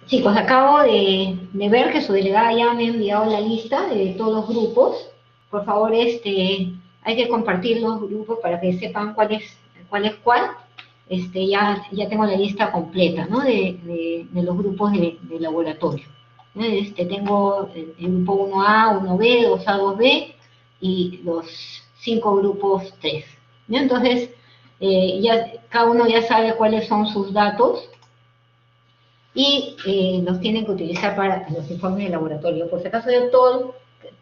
Chicos, acabo de ver que su delegada ya me ha enviado la lista de todos los grupos. Por favor, hay que compartir los grupos para que sepan cuál es cuál. Ya tengo la lista completa, ¿no? De los grupos de laboratorio. Tengo el grupo 1A, 1B, 2A, 2B y los 5 grupos 3. ¿No? Entonces, ya cada uno ya sabe cuáles son sus datos y los tienen que utilizar para los informes de laboratorio. Por si acaso yo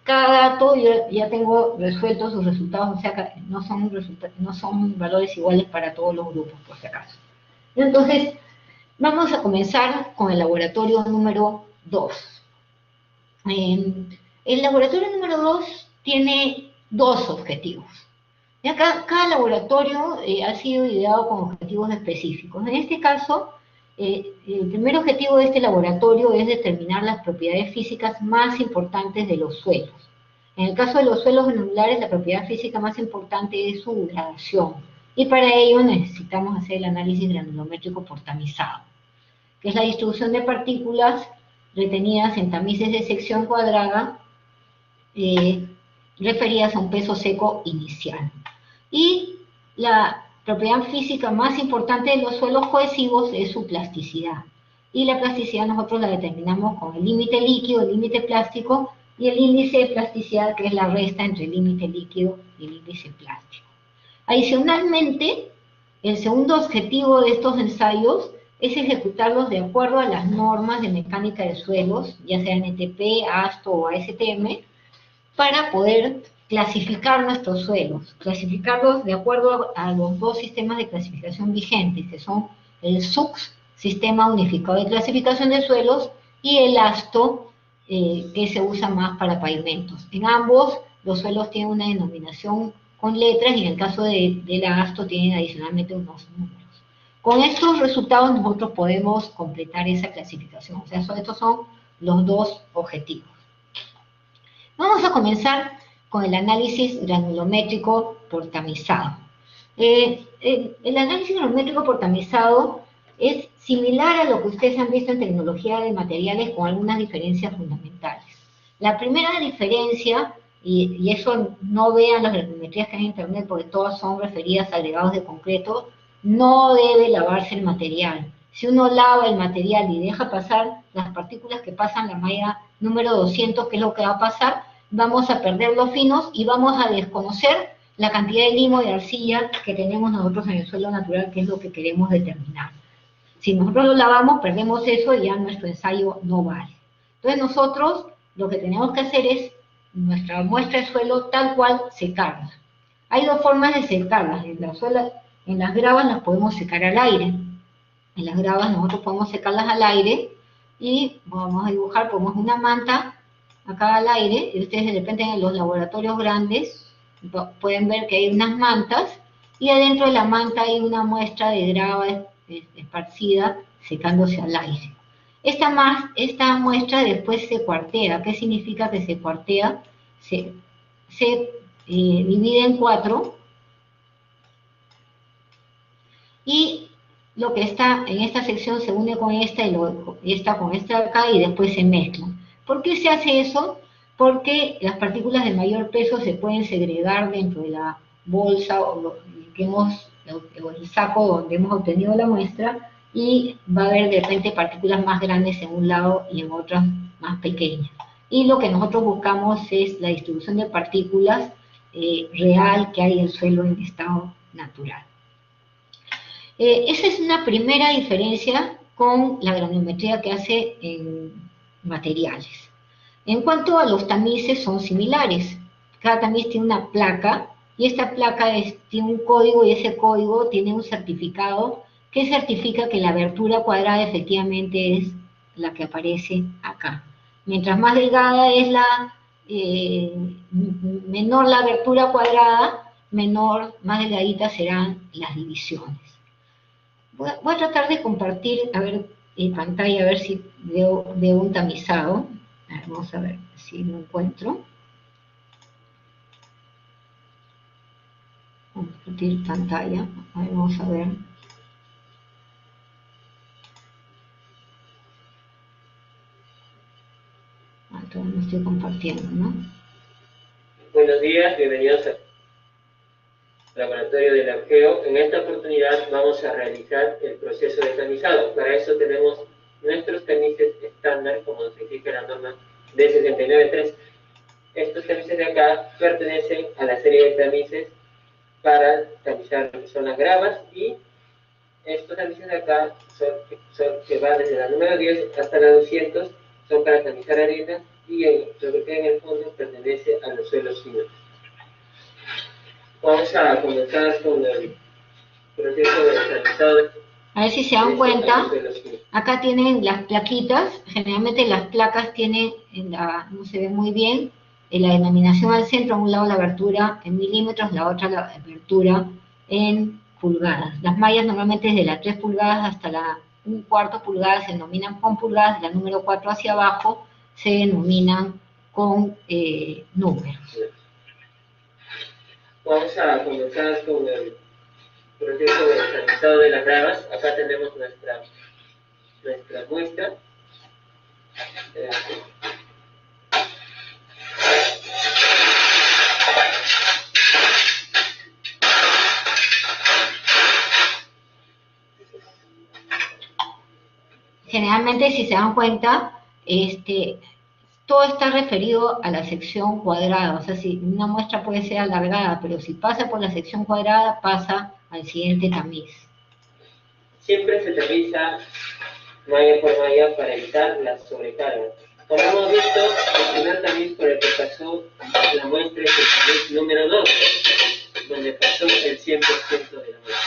cada dato yo ya tengo resueltos sus resultados, o sea que no son valores iguales para todos los grupos, por si acaso. Entonces, vamos a comenzar con el laboratorio número 2. El laboratorio número 2 tiene dos objetivos. Cada laboratorio ha sido ideado con objetivos específicos. En este caso, el primer objetivo de este laboratorio es determinar las propiedades físicas más importantes de los suelos. En el caso de los suelos granulares, la propiedad física más importante es su gradación. Y para ello necesitamos hacer el análisis granulométrico por tamizado, que es la distribución de partículas retenidas en tamices de sección cuadrada eh, referidas a un peso seco inicial. Y la propiedad física más importante de los suelos cohesivos es su plasticidad. Y la plasticidad nosotros la determinamos con el límite líquido, el límite plástico y el índice de plasticidad, que es la resta entre el límite líquido y el índice plástico. Adicionalmente, el segundo objetivo de estos ensayos es ejecutarlos de acuerdo a las normas de mecánica de suelos, ya sea NTP, ASTO o ASTM, para poder clasificar nuestros suelos, clasificarlos de acuerdo a los dos sistemas de clasificación vigentes, que son el SUCS, Sistema Unificado de Clasificación de Suelos, y el ASTO, que se usa más para pavimentos. En ambos, los suelos tienen una denominación con letras, y en el caso de la ASTO tienen adicionalmente unos números. Con estos resultados nosotros podemos completar esa clasificación. O sea, estos son los dos objetivos. Vamos a comenzar con el análisis granulométrico por tamizado. El análisis granulométrico por tamizado es similar a lo que ustedes han visto en tecnología de materiales, con algunas diferencias fundamentales. La primera diferencia, y eso no vean las granulometrías que hay en internet porque todas son referidas a agregados de concreto, no debe lavarse el material. Si uno lava el material y deja pasar las partículas que pasan la malla número 200, ¿qué es lo que va a pasar? Vamos a perder los finos y vamos a desconocer la cantidad de limo y arcilla que tenemos nosotros en el suelo natural, que es lo que queremos determinar. Si nosotros lo lavamos, perdemos eso y ya nuestro ensayo no vale. Entonces nosotros lo que tenemos que hacer es nuestra muestra de suelo tal cual secarla. Hay dos formas de secarlas. En las gravas las podemos secar al aire. En las gravas nosotros podemos secarlas al aire y vamos a dibujar, ponemos una manta acá al aire, y ustedes de repente en los laboratorios grandes pueden ver que hay unas mantas, y adentro de la manta hay una muestra de grava esparcida secándose al aire. Esta muestra después se cuartea. ¿Qué significa que se cuartea? Se divide en cuatro, y lo que está en esta sección se une con esta y esta con esta de acá, y después se mezclan. ¿Por qué se hace eso? Porque las partículas de mayor peso se pueden segregar dentro de la bolsa o el saco donde hemos obtenido la muestra, y va a haber de repente partículas más grandes en un lado y en otras más pequeñas. Y lo que nosotros buscamos es la distribución de partículas real que hay en el suelo en estado natural. Esa es una primera diferencia con la granulometría que hace en materiales. En cuanto a los tamices, son similares. Cada tamiz tiene una placa, y esta placa tiene un código, y ese código tiene un certificado que certifica que la abertura cuadrada efectivamente es la que aparece acá. Mientras más delgada es menor la abertura cuadrada, más delgaditas serán las divisiones. Voy a tratar de compartir, a ver, en pantalla, a ver si veo un tamizado. A ver, vamos a ver si lo encuentro. Compartir pantalla. A ver, vamos a ver. todavía no estoy compartiendo, ¿no? Buenos días, bienvenidos al laboratorio del arqueo. En esta oportunidad vamos a realizar el proceso de tamizado. Para eso tenemos nuestros tamices estándar, como nos indica la norma D693. Estos tamices de acá pertenecen a la serie de tamices para tamizar lo que son las gravas, y estos tamices de acá son que van desde la número 10 hasta la 200, son para tamizar arena, y lo que queda en el fondo pertenece a los suelos finos. Vamos a comenzar con el proceso de tamizado. A ver si se dan cuenta, acá tienen las plaquitas, generalmente las placas tienen, no se ve muy bien, la denominación al centro, a un lado la abertura en milímetros, la otra la abertura en pulgadas. Las mallas normalmente desde las 3 pulgadas hasta la 1/4 pulgada se denominan con pulgadas, de la número 4 hacia abajo se denominan con números. Vamos a comenzar con el proceso de tamizado de las gravas. Acá tenemos nuestra muestra. Generalmente, si se dan cuenta, todo está referido a la sección cuadrada. O sea, si una muestra puede ser alargada, pero si pasa por la sección cuadrada, pasa al siguiente tamiz. Siempre se tamiza malla por malla para evitar la sobrecarga. Como hemos visto, el primer tamiz por el que pasó la muestra es el tamiz número 2, donde pasó el 100% de la muestra.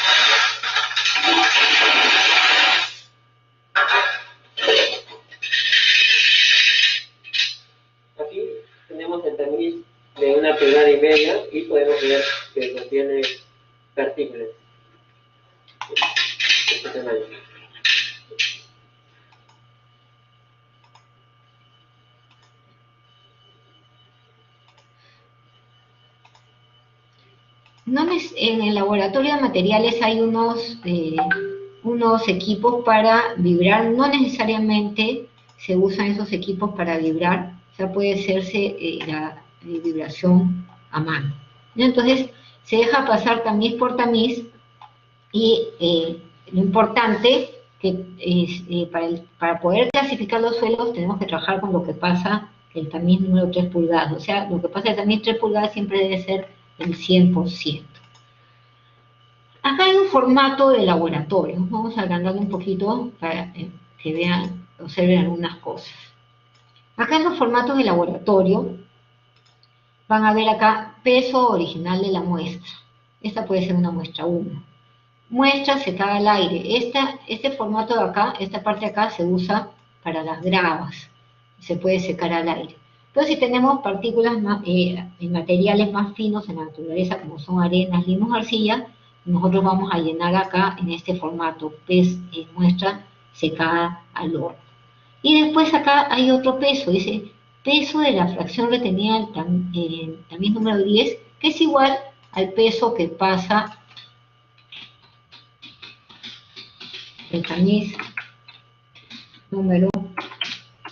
Aquí tenemos el tamiz de 1,5 pulgadas y podemos ver que contiene partículas de este tamaño. En el laboratorio de materiales hay unos equipos para vibrar. No necesariamente se usan esos equipos para vibrar, o sea, puede hacerse la vibración a mano. Entonces, se deja pasar tamiz por tamiz, y lo importante que es, para poder clasificar los suelos tenemos que trabajar con lo que pasa el tamiz número 3 pulgadas. O sea, lo que pasa el tamiz 3 pulgadas siempre debe ser el 100%. Acá hay un formato de laboratorio. Vamos a agrandarlo un poquito para que vean, observen algunas cosas. Acá en los formatos de laboratorio van a ver acá peso original de la muestra. Esta puede ser una muestra 1. Muestra secada al aire. Este formato de acá, esta parte de acá se usa para las gravas. Se puede secar al aire. Pero si tenemos partículas en materiales más finos en la naturaleza, como son arenas, limos, arcillas, nosotros vamos a llenar acá en este formato, muestra secada al horno. Y después acá hay otro peso, dice peso de la fracción retenida en tamiz número 10, que es igual al peso que pasa el tamiz número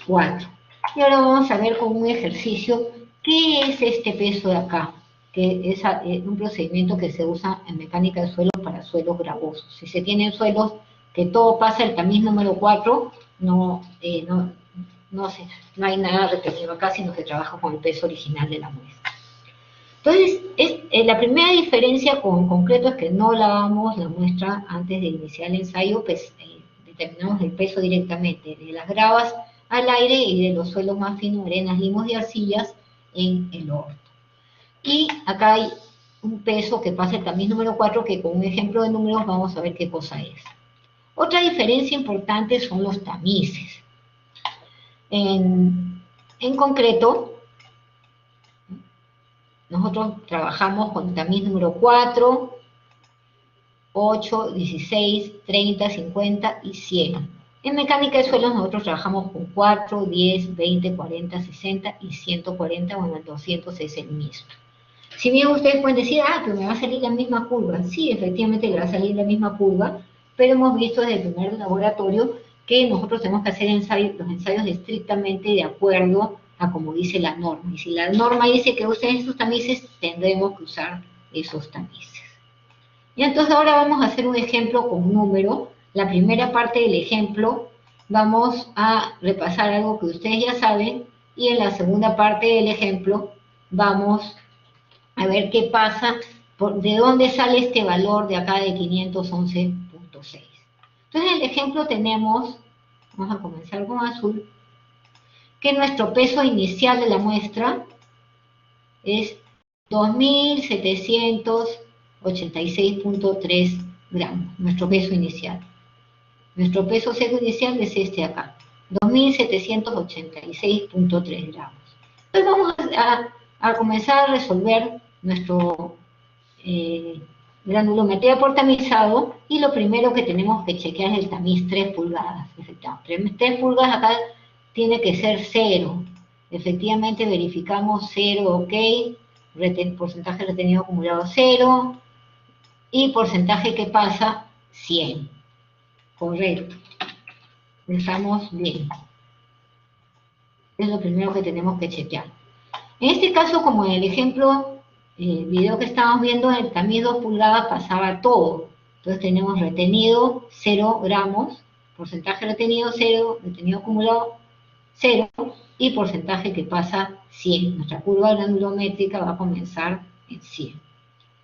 4. Y ahora vamos a ver con un ejercicio qué es este peso de acá, que es un procedimiento que se usa en mecánica de suelos para suelos gravosos. Si se tienen suelos que todo pasa el tamiz número 4, no hay nada retenido acá, sino que trabaja con el peso original de la muestra. Entonces, la primera diferencia con concreto es que no lavamos la muestra antes de iniciar el ensayo, pues determinamos el peso directamente de las gravas al aire y de los suelos más finos, arenas, limos y arcillas en el horno. Y acá hay un peso que pasa el tamiz número 4, que con un ejemplo de números vamos a ver qué cosa es. Otra diferencia importante son los tamices. En concreto, nosotros trabajamos con tamiz número 4, 8, 16, 30, 50 y 100. En mecánica de suelos nosotros trabajamos con 4, 10, 20, 40, 60 y 140, bueno, el 200 es el mismo. Si bien ustedes pueden decir, pero me va a salir la misma curva. Sí, efectivamente le va a salir la misma curva, pero hemos visto desde el primer laboratorio que nosotros tenemos que hacer los ensayos estrictamente de acuerdo a como dice la norma. Y si la norma dice que usen esos tamices, tendremos que usar esos tamices. Y entonces ahora vamos a hacer un ejemplo con número. La primera parte del ejemplo vamos a repasar algo que ustedes ya saben, y en la segunda parte del ejemplo vamos a ver qué pasa, de dónde sale este valor de acá de 511.6. Entonces en el ejemplo tenemos, vamos a comenzar con azul, que nuestro peso inicial de la muestra es 2.786.3 gramos, nuestro peso inicial. Nuestro peso seco inicial es este de acá, 2.786.3 gramos. Entonces vamos a comenzar a resolver nuestro granulometría por tamizado, y lo primero que tenemos que chequear es el tamiz 3 pulgadas. 3 pulgadas acá tiene que ser 0. Efectivamente verificamos 0, ok, porcentaje retenido acumulado 0, y porcentaje que pasa 100. Correcto. Estamos bien. Es lo primero que tenemos que chequear. En este caso, como en el ejemplo, el video que estábamos viendo, en el tamiz 2 pulgadas pasaba todo. Entonces tenemos retenido 0 gramos, porcentaje retenido 0, retenido acumulado 0, y porcentaje que pasa 100. Nuestra curva granulométrica va a comenzar en 100.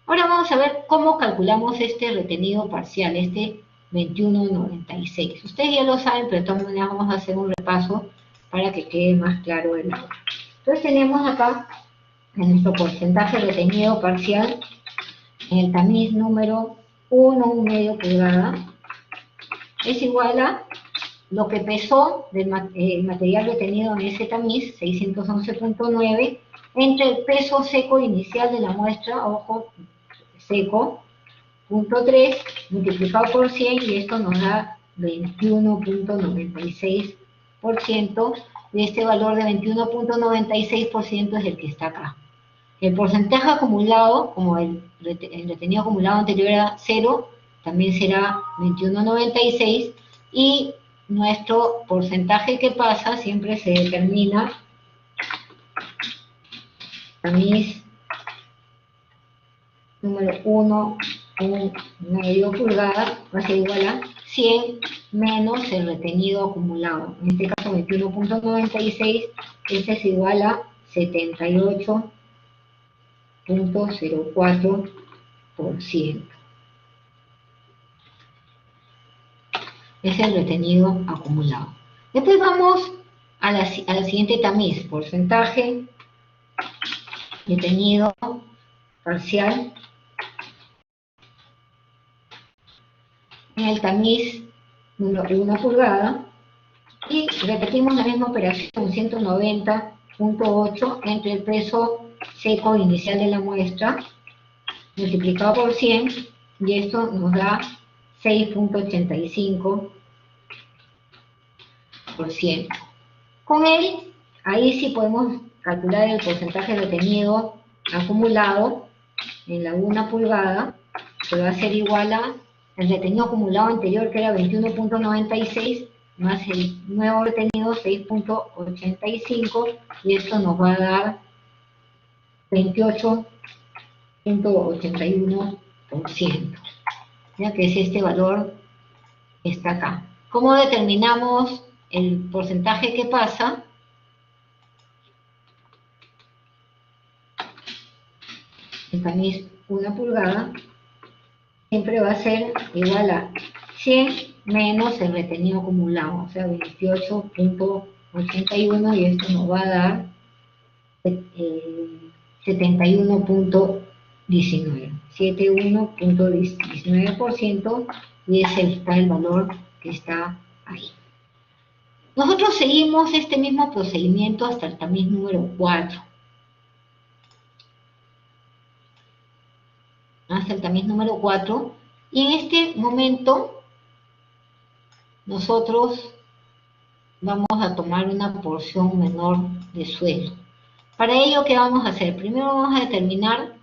Ahora vamos a ver cómo calculamos este retenido parcial, este 21.96. Ustedes ya lo saben, pero de todas maneras vamos a hacer un repaso para que quede más claro el ahora. Entonces tenemos acá en nuestro porcentaje retenido parcial, en el tamiz número 1,1 pulgada, es igual a lo que pesó del material retenido en ese tamiz, 611.9, entre el peso seco inicial de la muestra, ojo, seco, 0.3, multiplicado por 100, y esto nos da 21.96%, y este valor de 21.96% es el que está acá. El porcentaje acumulado, como el retenido acumulado anterior era 0, también será 21.96, y nuestro porcentaje que pasa siempre se determina tamiz número 1,1 pulgada, va a ser igual a 100 menos el retenido acumulado. En este caso 21.96, este es igual a 78.04%. Es el retenido acumulado. Después vamos a la siguiente tamiz, porcentaje retenido parcial. En el tamiz número 1 pulgada, y repetimos la misma operación, 190.8 entre el peso seco inicial de la muestra multiplicado por 100, y esto nos da 6.85%. Con él, ahí sí podemos calcular el porcentaje retenido acumulado en la 1 pulgada, que va a ser igual a el retenido acumulado anterior, que era 21.96, más el nuevo retenido 6.85, y esto nos va a dar 28.81%, ya que es este valor que está acá. ¿Cómo determinamos el porcentaje que pasa? El tamiz 1 pulgada siempre va a ser igual a 100 menos el retenido acumulado, o sea, 28.81, y esto nos va a dar 71.19%, y está el valor que está ahí. Nosotros seguimos este mismo procedimiento hasta el tamiz número 4. Hasta el tamiz número 4, y en este momento nosotros vamos a tomar una porción menor de suelo. Para ello, ¿qué vamos a hacer? Primero vamos a determinar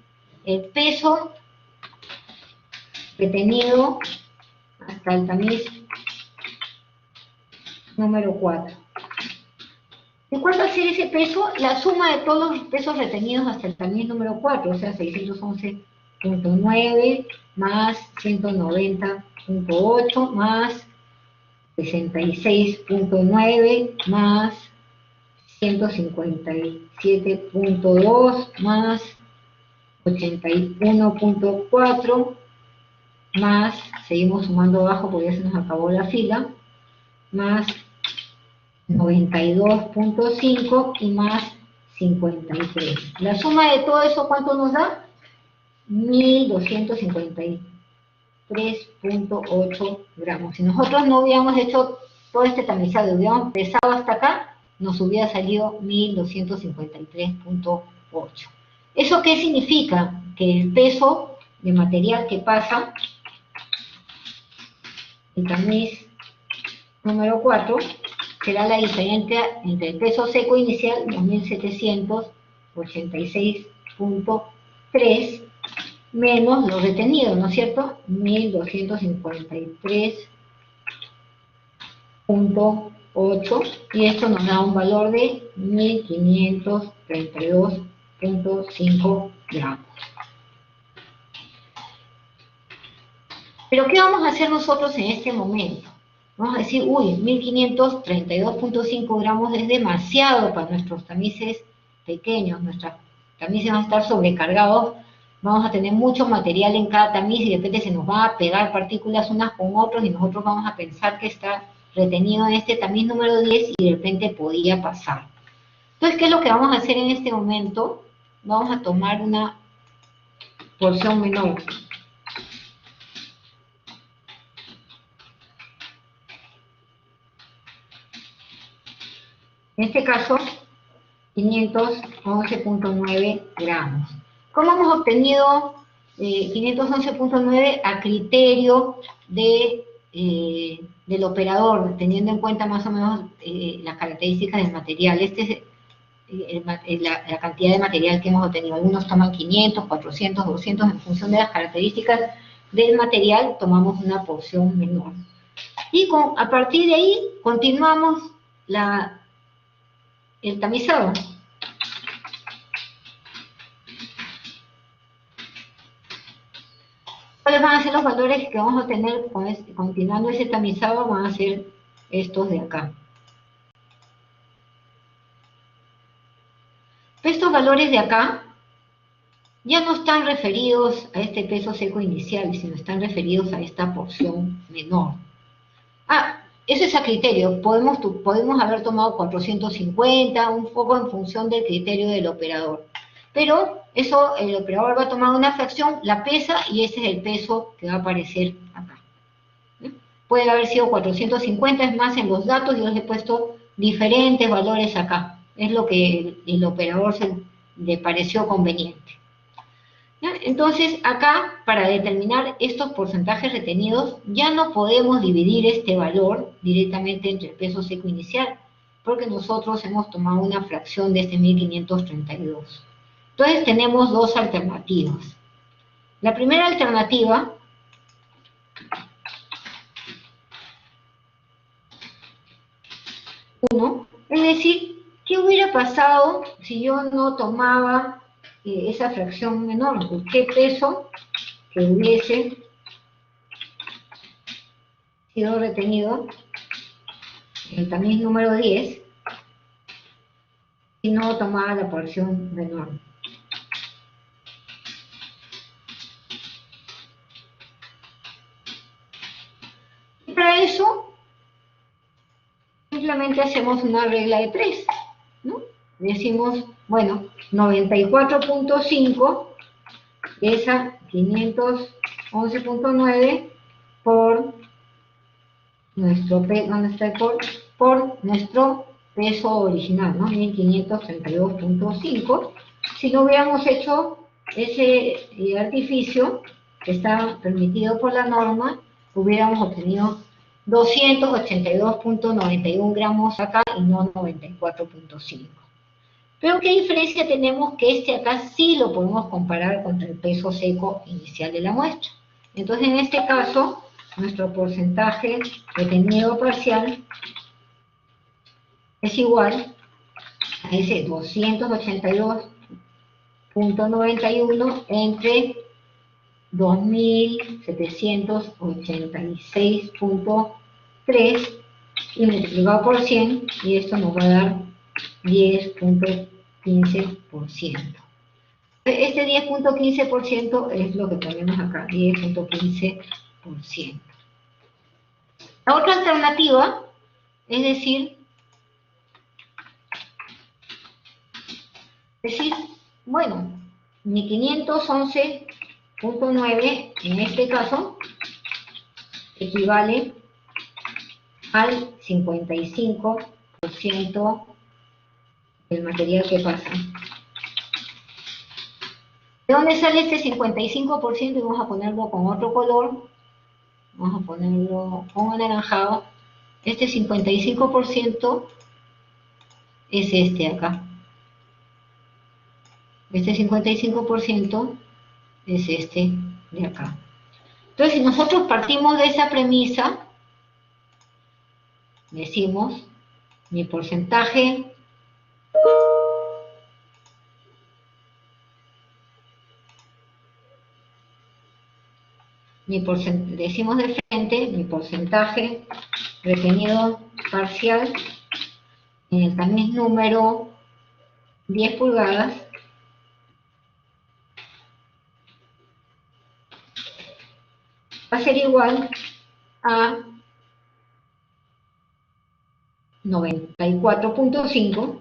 el peso retenido hasta el tamiz número 4. ¿Y cuál va a ser ese peso? La suma de todos los pesos retenidos hasta el tamiz número 4, o sea, 611.9 más 190.8 más 66.9 más 157.2 más 81.4 más, seguimos sumando abajo porque ya se nos acabó la fila, más 92.5 y más 53. La suma de todo eso, ¿cuánto nos da? 1253.8 gramos. Si nosotros no hubiéramos hecho todo este tamizado, hubiéramos pesado hasta acá, nos hubiera salido 1253.8. ¿Eso qué significa? Que el peso de material que pasa, el tamiz número 4, será la diferencia entre el peso seco inicial, 2786.3, menos los retenidos, ¿no es cierto? 1253.8, y esto nos da un valor de 1532.5 gramos. Pero ¿qué vamos a hacer nosotros en este momento? Vamos a decir, uy, 1532.5 gramos es demasiado para nuestros tamices pequeños, nuestros tamices van a estar sobrecargados, vamos a tener mucho material en cada tamiz y de repente se nos van a pegar partículas unas con otras y nosotros vamos a pensar que está retenido en este tamiz número 10 y de repente podía pasar. Entonces, ¿qué es lo que vamos a hacer en este momento? Vamos a tomar una porción menor. En este caso, 511.9 gramos. ¿Cómo hemos obtenido 511.9 a criterio del operador, teniendo en cuenta más o menos las características del material? Este es la cantidad de material que hemos obtenido. Algunos toman 500, 400, 200, en función de las características del material, tomamos una porción menor. Y a partir de ahí, continuamos el tamizado. ¿Cuáles van a ser los valores que vamos a tener continuando ese tamizado? Van a ser estos de acá. Estos valores de acá ya no están referidos a este peso seco inicial, sino están referidos a esta porción menor. Eso es a criterio. Podemos haber tomado 450, un poco en función del criterio del operador. Pero eso, el operador va a tomar una fracción, la pesa, y ese es el peso que va a aparecer acá. Puede haber sido 450, es más, en los datos yo les he puesto diferentes valores acá. Es lo que el operador le pareció conveniente. ¿Ya? Entonces, acá, para determinar estos porcentajes retenidos, ya no podemos dividir este valor directamente entre el peso seco inicial, porque nosotros hemos tomado una fracción de este 1532. Entonces, tenemos dos alternativas. La primera alternativa es decir, ¿qué hubiera pasado si yo no tomaba esa fracción menor? ¿Qué peso que hubiese sido retenido en el tamiz número 10 si no tomaba la porción menor? Y para eso, simplemente hacemos una regla de 3, ¿no? Decimos, bueno, 94.5 es a 511.9 por nuestro peso original, ¿no? 1532.5. Si no hubiéramos hecho ese artificio que está permitido por la norma, hubiéramos obtenido 282.91 gramos acá y no 94.5. Pero ¿qué diferencia tenemos? Que este acá sí lo podemos comparar contra el peso seco inicial de la muestra. Entonces, en este caso, nuestro porcentaje retenido parcial es igual ese 282.91 entre 2786.3 y multiplicado por 100, y esto nos va a dar 10.15%. Este 10.15% es lo que tenemos acá, 10.15%. La otra alternativa es decir, bueno, mi 511.9 en este caso equivale al 55% del material que pasa. ¿De dónde sale este 55%? Y vamos a ponerlo con otro color. Vamos a ponerlo con anaranjado. Este 55% es este de acá. Este 55% es este de acá. Entonces, si nosotros partimos de esa premisa, decimos, mi porcentaje decimos de frente, mi porcentaje retenido parcial en el tamiz número 10 pulgadas va a ser igual a 94.5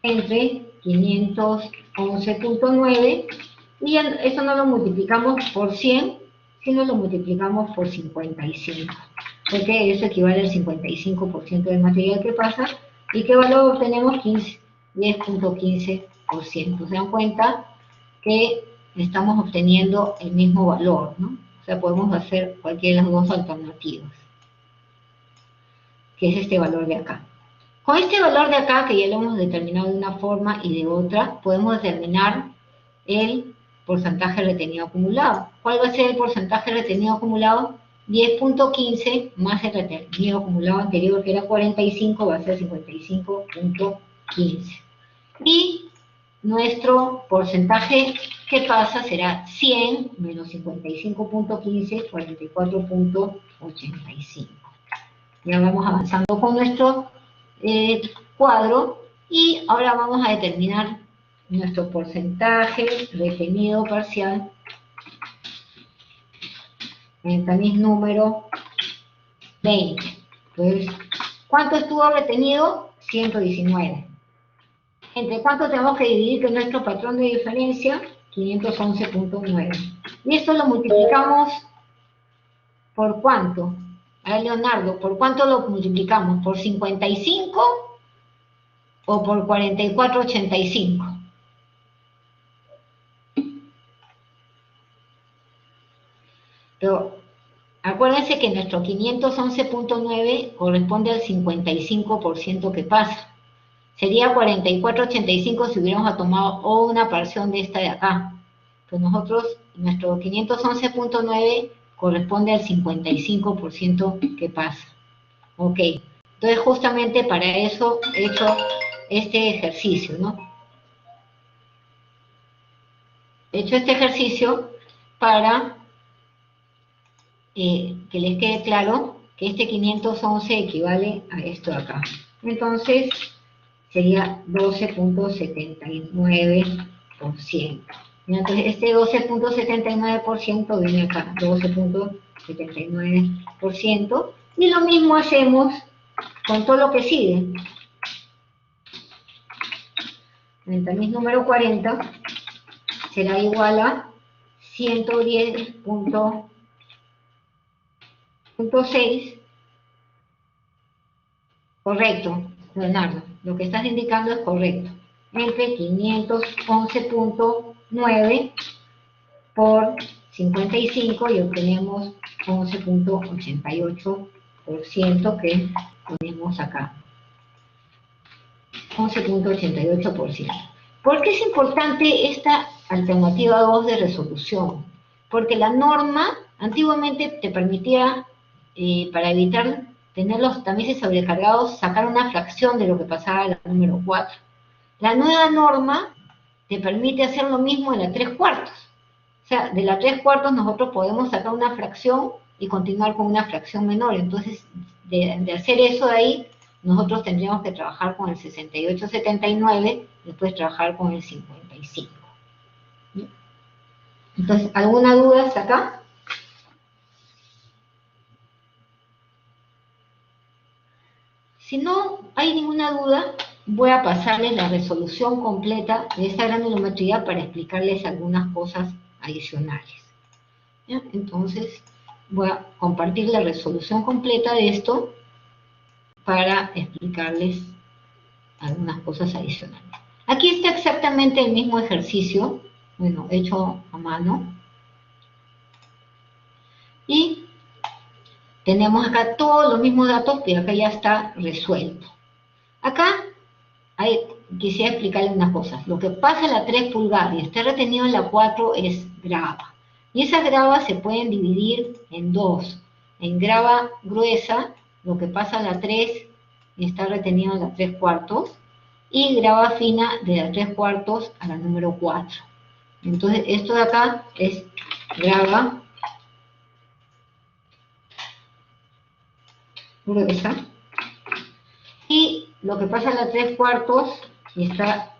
entre 511.9, y eso no lo multiplicamos por 100, sino lo multiplicamos por 55, porque eso equivale al 55% del material que pasa. ¿Y qué valor obtenemos? 10.15%. ¿Se dan cuenta que estamos obteniendo el mismo valor, ¿no? O sea, podemos hacer cualquiera de las dos alternativas, que es este valor de acá. Con este valor de acá, que ya lo hemos determinado de una forma y de otra, podemos determinar el porcentaje retenido acumulado. ¿Cuál va a ser el porcentaje retenido acumulado? 10.15 más el retenido acumulado anterior, que era 45, va a ser 55.15. Y nuestro porcentaje que pasa será 100 menos 55.15, 44.85. Ya vamos avanzando con nuestro cuadro, y ahora vamos a determinar nuestro porcentaje retenido parcial en el tamiz número 20. Entonces, ¿cuánto estuvo retenido? 119. ¿Entre cuánto tenemos que dividir que nuestro patrón de diferencia? 511.9. Y esto lo multiplicamos ¿por cuánto? A ver, Leonardo, ¿por cuánto lo multiplicamos? ¿Por 55 o por 44.85? Pero acuérdense que nuestro 511.9 corresponde al 55% que pasa. Sería 44.85 si hubiéramos tomado una parción de esta de acá. Pues nosotros, nuestro 511.9 corresponde al 55% que pasa. Ok, entonces justamente para eso he hecho este ejercicio, ¿no? He hecho este ejercicio para que les quede claro que este 511 equivale a esto de acá. Entonces, sería 12.79%. Entonces, este 12.79% viene acá, 12.79%. Y lo mismo hacemos con todo lo que sigue. El tamiz número 40 será igual a 110.6. Correcto, Leonardo, lo que estás indicando es correcto. Entre 511.9 por 55 y obtenemos 11.88% que ponemos acá. 11.88%. ¿Por qué es importante esta alternativa 2 de resolución? Porque la norma antiguamente te permitía, para evitar tener los tamices sobrecargados, sacar una fracción de lo que pasaba a la número 4. La nueva norma te permite hacer lo mismo en la 3/4. O sea, de la 3/4 nosotros podemos sacar una fracción y continuar con una fracción menor. Entonces, de hacer eso de ahí, nosotros tendríamos que trabajar con el 68/79, después trabajar con el 55. Entonces, ¿alguna duda hasta acá? Si no hay ninguna duda, voy a pasarles la resolución completa de esta granulometría para explicarles algunas cosas adicionales. ¿Ya? Entonces, voy a compartir la resolución completa de esto para explicarles algunas cosas adicionales. Aquí está exactamente el mismo ejercicio, bueno, hecho a mano. Y tenemos acá todos los mismos datos, pero acá ya está resuelto. Acá quisiera explicarles unas cosas. Lo que pasa en la 3 pulgadas y está retenido en la 4 es grava. Y esas gravas se pueden dividir en dos. En grava gruesa, lo que pasa en la 3 y está retenido en la 3/4, y grava fina de la 3/4 a la número 4. Entonces, esto de acá es grava gruesa. Y lo que pasa en la 3/4 y está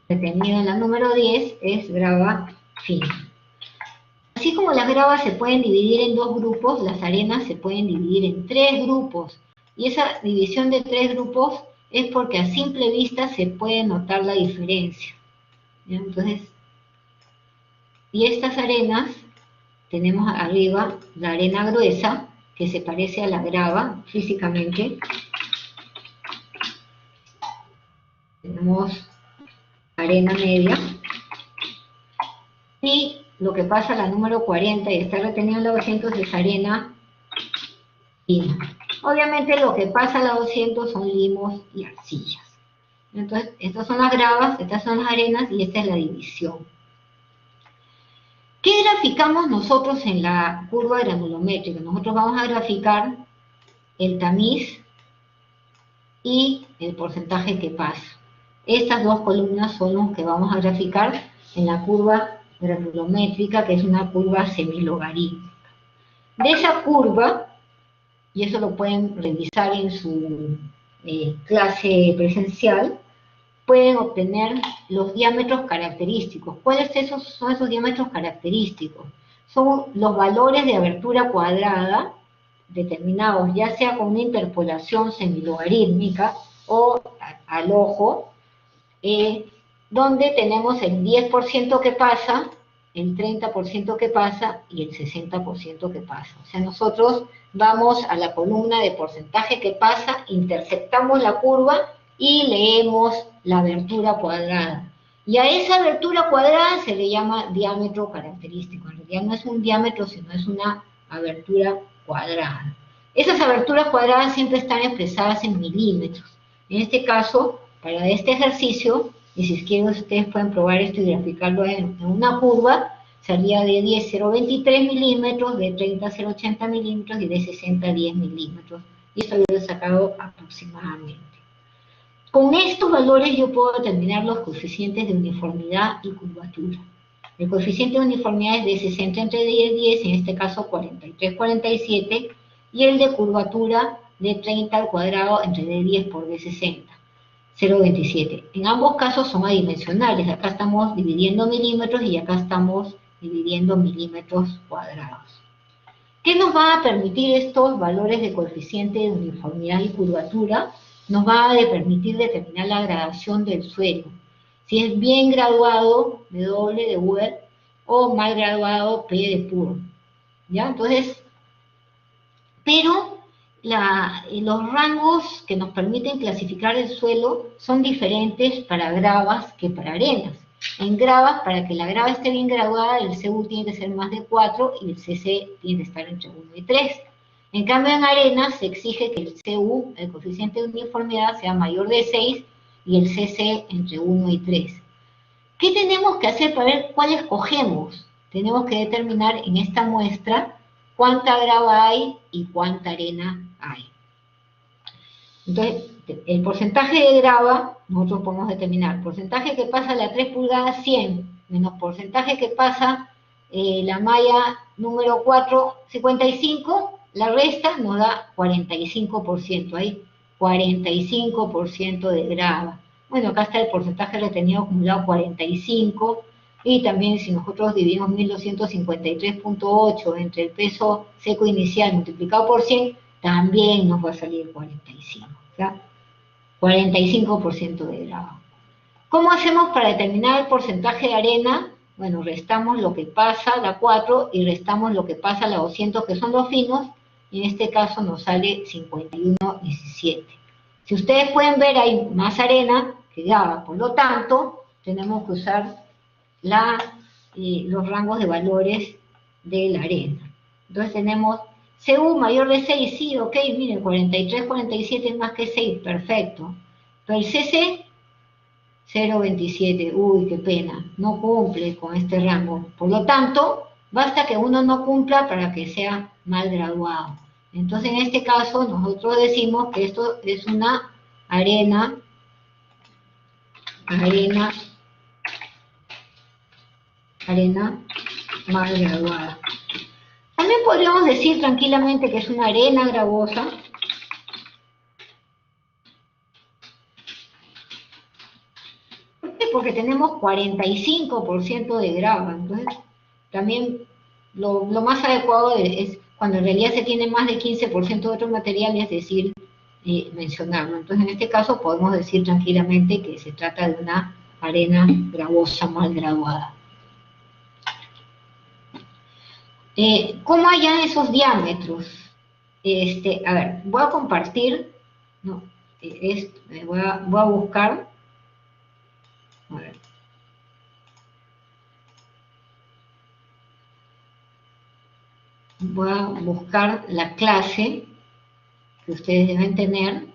retenido en la número 10 es grava fina. Así como las gravas se pueden dividir en dos grupos, las arenas se pueden dividir en 3 grupos. Y esa división de 3 grupos es porque a simple vista se puede notar la diferencia. ¿Ya? Entonces, y estas arenas, tenemos arriba la arena gruesa, que se parece a la grava físicamente. Tenemos arena media. Y lo que pasa a la número 40 y está retenido en la 200 es arena fina. Obviamente lo que pasa a la 200 son limos y arcillas. Entonces, estas son las gravas, estas son las arenas y esta es la división. ¿Qué graficamos nosotros en la curva granulométrica? Nosotros vamos a graficar el tamiz y el porcentaje que pasa. Estas dos columnas son los que vamos a graficar en la curva granulométrica, que es una curva semilogarítmica. De esa curva, y eso lo pueden revisar en su clase presencial, pueden obtener los diámetros característicos. ¿Cuáles son esos diámetros característicos? Son los valores de abertura cuadrada determinados, ya sea con una interpolación semilogarítmica o al ojo, donde tenemos el 10% que pasa, el 30% que pasa y el 60% que pasa. O sea, nosotros vamos a la columna de porcentaje que pasa, interceptamos la curva y leemos la abertura cuadrada. Y a esa abertura cuadrada se le llama diámetro característico. En realidad no es un diámetro, sino es una abertura cuadrada. Esas aberturas cuadradas siempre están expresadas en milímetros. En este caso, para este ejercicio, y si quieren ustedes pueden probar esto y graficarlo en una curva, sería de 10,023 milímetros, de 30,080 milímetros y de 60,10 milímetros. Y esto lo he sacado aproximadamente. Con estos valores yo puedo determinar los coeficientes de uniformidad y curvatura. El coeficiente de uniformidad es de 60 entre 10, en este caso 43, 47, y el de curvatura de 30 al cuadrado entre D10 por D60. 0,27. En ambos casos son adimensionales. Acá estamos dividiendo milímetros y acá estamos dividiendo milímetros cuadrados. ¿Qué nos va a permitir estos valores de coeficiente de uniformidad y curvatura? Nos va a permitir determinar la gradación del suelo. Si es bien graduado, W de Weyl, o mal graduado, P de Pur. ¿Ya? Entonces, pero los rangos que nos permiten clasificar el suelo son diferentes para gravas que para arenas. En gravas, para que la grava esté bien graduada, el CU tiene que ser más de 4 y el CC tiene que estar entre 1 y 3. En cambio, en arenas se exige que el CU, el coeficiente de uniformidad, sea mayor de 6 y el CC entre 1 y 3. ¿Qué tenemos que hacer para ver cuál escogemos? Tenemos que determinar en esta muestra cuánta grava hay y cuánta arena hay. Entonces, el porcentaje de grava, nosotros podemos determinar, porcentaje que pasa la 3 pulgadas, 100, menos porcentaje que pasa la malla número 4, 55, la resta nos da 45%, hay 45% de grava. Bueno, acá está el porcentaje retenido acumulado 45, y también si nosotros dividimos 1253.8 entre el peso seco inicial multiplicado por 100, también nos va a salir 45, ¿ya? 45% de grava. ¿Cómo hacemos para determinar el porcentaje de arena? Bueno, restamos lo que pasa la 4 y restamos lo que pasa la 200, que son los finos, y en este caso nos sale 51,17. Si ustedes pueden ver, hay más arena que grava, por lo tanto, tenemos que usar los rangos de valores de la arena. Entonces tenemos CU mayor de 6, sí, ok, miren, 43, 47 es más que 6, perfecto. Pero el CC, 0,27, uy, qué pena, no cumple con este rango. Por lo tanto, basta que uno no cumpla para que sea mal graduado. Entonces, en este caso, nosotros decimos que esto es una arena mal graduada. También podríamos decir tranquilamente que es una arena gravosa. ¿Por qué? Porque tenemos 45% de grava. Entonces, también lo más adecuado es cuando en realidad se tiene más de 15% de otro material, es decir, mencionarlo. Entonces, en este caso podemos decir tranquilamente que se trata de una arena gravosa mal graduada. ¿Cómo hallan esos diámetros? A ver, voy a compartir, no, voy a buscar, a ver. Voy a buscar la clase que ustedes deben tener.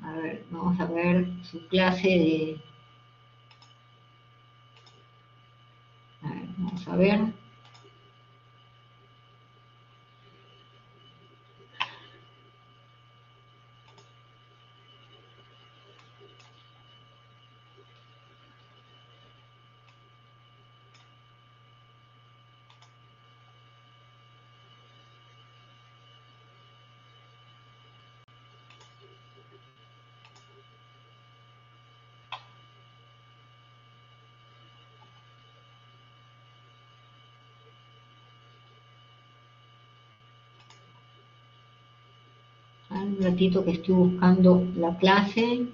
A ver, vamos a ver su clase de... A ver, vamos a ver. Un ratito que estoy buscando la clase.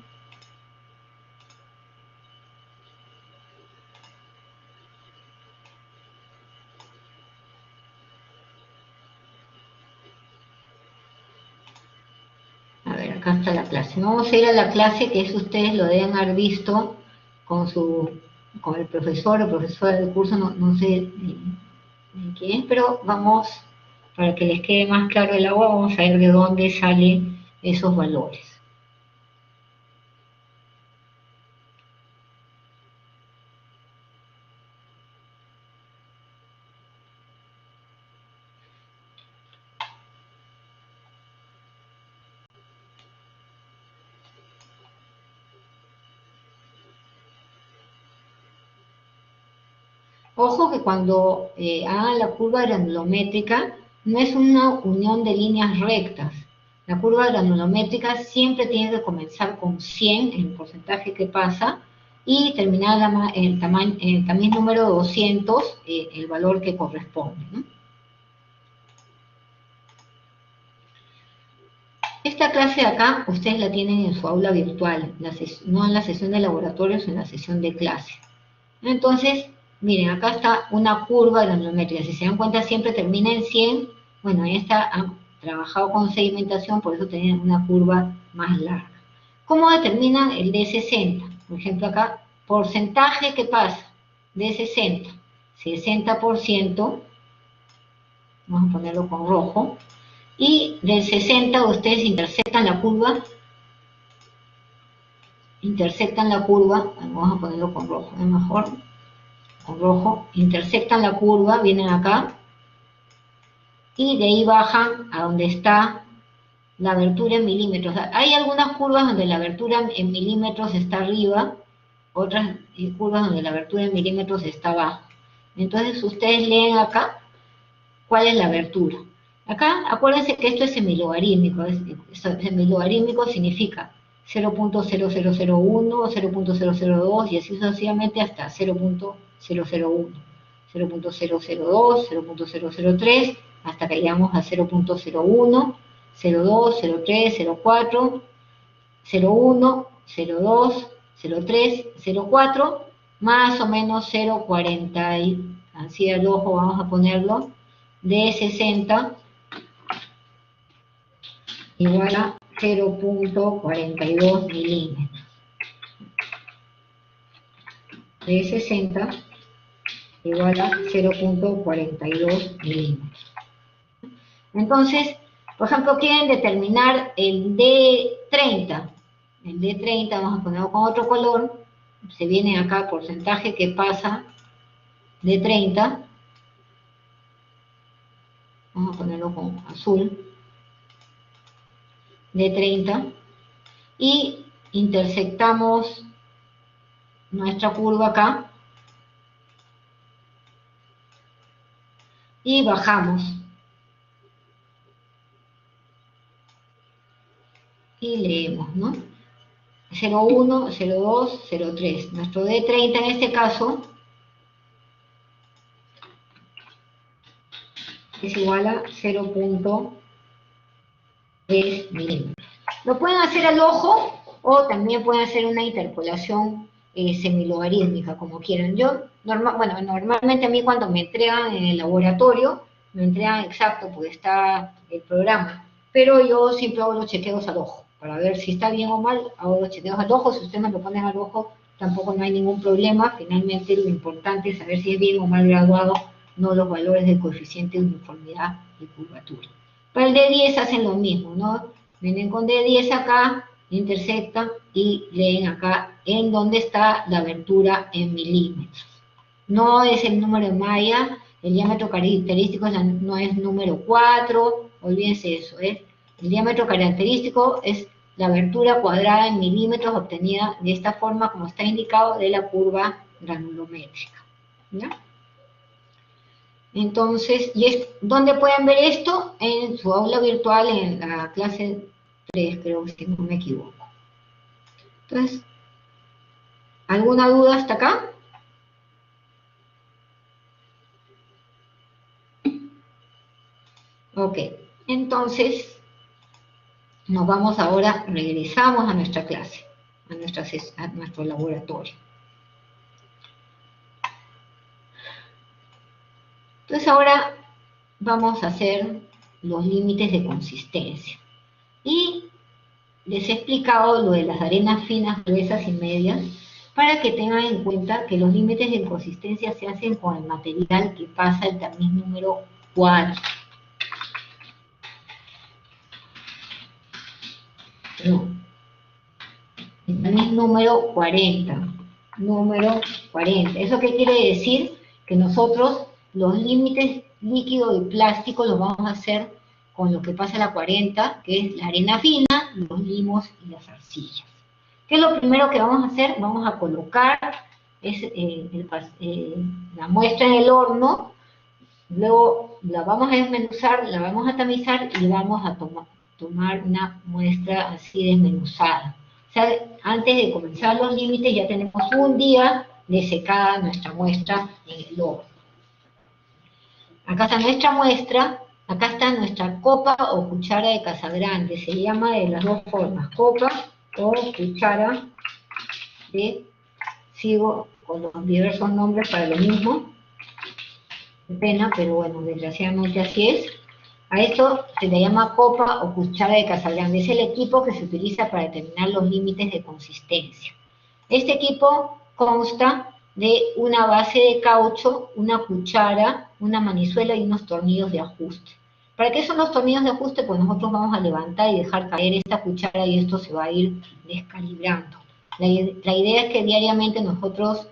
A ver, acá está la clase. Vamos a ir a la clase, que eso ustedes lo deben haber visto con el profesor del curso, no sé quién es, pero vamos, para que les quede más claro el agua, vamos a ver de dónde salen esos valores. Ojo que cuando hagan la curva granulométrica, no es una unión de líneas rectas. La curva granulométrica siempre tiene que comenzar con 100, el porcentaje que pasa, y terminar el tamaño número 200, el valor que corresponde, ¿no? Esta clase de acá, ustedes la tienen en su aula virtual, no en la sesión de laboratorio, sino en la sesión de clase. Entonces, miren, acá está una curva granulométrica. Si se dan cuenta, siempre termina en 100. Bueno, esta han trabajado con sedimentación, por eso tenían una curva más larga. ¿Cómo determinan el de 60? Por ejemplo, acá, porcentaje que pasa de 60. 60%, vamos a ponerlo con rojo, y del 60 ustedes intersectan la curva, vamos a ponerlo con rojo, es mejor, con rojo, intersectan la curva, vienen acá, y de ahí bajan a donde está la abertura en milímetros. Hay algunas curvas donde la abertura en milímetros está arriba, otras curvas donde la abertura en milímetros está abajo. Entonces ustedes leen acá cuál es la abertura. Acá, acuérdense que esto es semilogarítmico. Semilogarítmico significa 0.0001, 0.002 y así sucesivamente hasta 0.001, 0.002, 0.003, hasta que llegamos a 0.01, 02, 03, 04, 01, 02, 03, 04, más o menos 0.40, así al ojo vamos a ponerlo, de 60 igual a 0.42 milímetros. De 60 igual a 0.42 milímetros. Entonces, por ejemplo, quieren determinar el D30. El D30, vamos a ponerlo con otro color. Se viene acá porcentaje que pasa de 30. Vamos a ponerlo con azul. De 30. Y intersectamos nuestra curva acá. Y bajamos. Y leemos, ¿no? 0,1, 0,2, 0,3. Nuestro D30 en este caso es igual a 0.3 milímetros. Lo pueden hacer al ojo o también pueden hacer una interpolación semilogarítmica, como quieran. Yo, normalmente a mí cuando me entregan en el laboratorio, me entregan exacto, porque está el programa, pero yo siempre hago los chequeos al ojo, para ver si está bien o mal, hago los chequeos al ojo. Si ustedes me lo ponen al ojo, tampoco no hay ningún problema. Finalmente lo importante es saber si es bien o mal graduado, no los valores del coeficiente de uniformidad y curvatura. Para el D10 hacen lo mismo, ¿no? Vienen con D10 acá, intersectan y leen acá en donde está la abertura en milímetros. No es el número de Maya, el diámetro característico no es número 4, olvídense eso, el diámetro característico es la abertura cuadrada en milímetros obtenida de esta forma como está indicado de la curva granulométrica. ¿Ya? Entonces, ¿dónde pueden ver esto? En su aula virtual, en la clase 3, creo, si no me equivoco. Entonces, ¿alguna duda hasta acá? Ok, entonces, nos vamos ahora, regresamos a nuestra clase, a nuestro laboratorio. Entonces ahora vamos a hacer los límites de consistencia. Y les he explicado lo de las arenas finas, gruesas y medias, para que tengan en cuenta que los límites de consistencia se hacen con el material que pasa el tamiz número 4. No. El tamiz número 40. Número 40. ¿Eso qué quiere decir? Que nosotros los límites líquido y plástico los vamos a hacer con lo que pasa a la 40, que es la arena fina, los limos y las arcillas. ¿Qué es lo primero que vamos a hacer? Vamos a colocar la muestra en el horno, luego la vamos a desmenuzar, la vamos a tamizar y vamos a tomar una muestra así desmenuzada. O sea, antes de comenzar los límites ya tenemos un día de secada nuestra muestra en el horno. Acá está nuestra muestra, acá está nuestra copa o cuchara de Casagrande, se llama de las dos formas, copa o cuchara sigo con los diversos nombres para lo mismo, qué pena, pero bueno, desgraciadamente así es. A esto se le llama copa o cuchara de Casagrande, es el equipo que se utiliza para determinar los límites de consistencia. Este equipo consta de una base de caucho, una cuchara, una manizuela y unos tornillos de ajuste. ¿Para qué son los tornillos de ajuste? Pues nosotros vamos a levantar y dejar caer esta cuchara y esto se va a ir descalibrando. La idea es que diariamente nosotros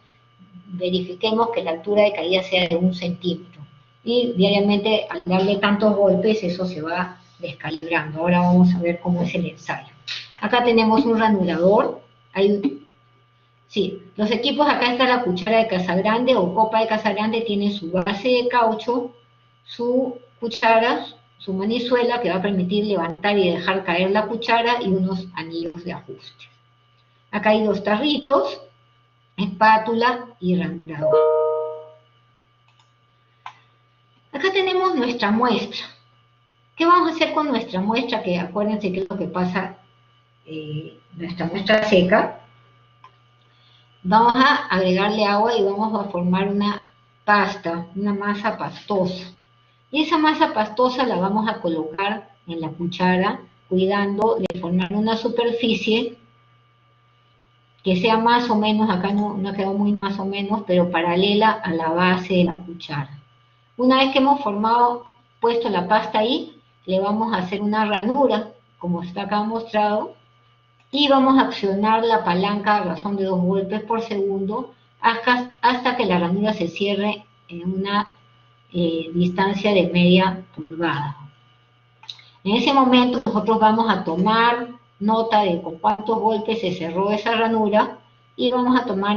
verifiquemos que la altura de caída sea de 1 centímetro. y diariamente al darle tantos golpes eso se va descalibrando. Ahora vamos a ver cómo es el ensayo. Acá tenemos un ranurador, sí, los equipos, acá está la cuchara de Casagrande o copa de Casagrande, tiene su base de caucho, su cuchara, su manizuela que va a permitir levantar y dejar caer la cuchara y unos anillos de ajuste. Acá hay dos tarritos, espátula y ranurador. Acá tenemos nuestra muestra. ¿Qué vamos a hacer con nuestra muestra? Que acuérdense que es lo que pasa, nuestra muestra seca. Vamos a agregarle agua y vamos a formar una pasta, una masa pastosa. Y esa masa pastosa la vamos a colocar en la cuchara, cuidando de formar una superficie que sea más o menos, acá no quedó muy más o menos, pero paralela a la base de la cuchara. Una vez que hemos puesto la pasta ahí, le vamos a hacer una ranura, como está acá mostrado, y vamos a accionar la palanca a razón de 2 golpes por segundo hasta que la ranura se cierre en una distancia de media pulgada. En ese momento nosotros vamos a tomar nota de con cuántos golpes se cerró esa ranura y vamos a tomar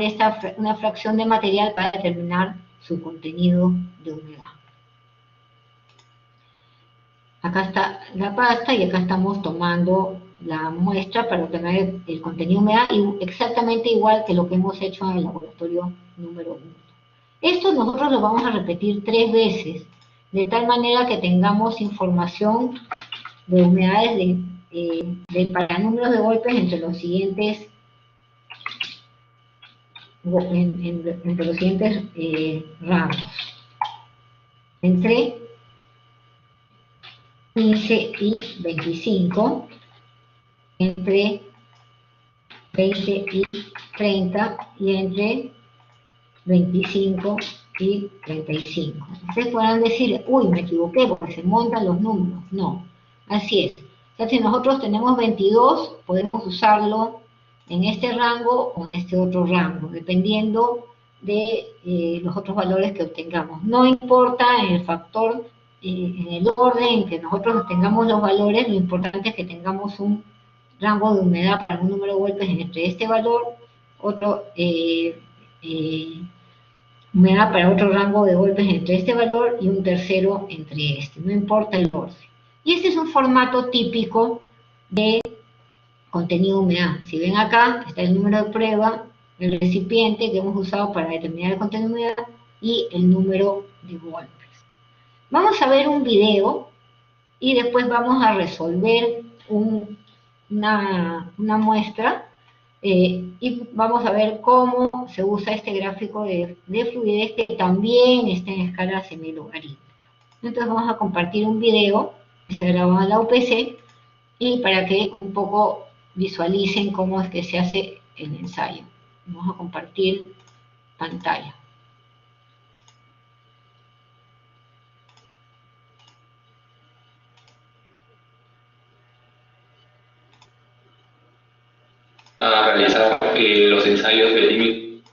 una fracción de material para determinar su contenido de humedad. Acá está la pasta y acá estamos tomando la muestra para obtener el contenido de humedad exactamente igual que lo que hemos hecho en el laboratorio número 1. Esto nosotros lo vamos a repetir 3 veces, de tal manera que tengamos información de humedades de paranúmeros de golpes entre los siguientes rangos. Entre 15 y 25, entre 20 y 30 y entre 25 y 35. Ustedes podrán decir, uy, me equivoqué porque se montan los números. No, así es. O sea, si nosotros tenemos 22, podemos usarlo en este rango o en este otro rango, dependiendo de los otros valores que obtengamos. No importa en el factor, en el orden en que nosotros obtengamos los valores, lo importante es que tengamos un rango de humedad para un número de golpes entre este valor, otro humedad para otro rango de golpes entre este valor y un tercero entre este, no importa el orden. Y este es un formato típico de contenido de humedad. Si ven acá, está el número de prueba, el recipiente que hemos usado para determinar el contenido de humedad y el número de golpes. Vamos a ver un video y después vamos a resolver una muestra y vamos a ver cómo se usa este gráfico de fluidez que también está en escala semilogarítmica. Entonces vamos a compartir un video que está grabado en la UPC y para que un poco visualicen cómo es que se hace el ensayo. Vamos a compartir pantalla. A realizar los ensayos de límite.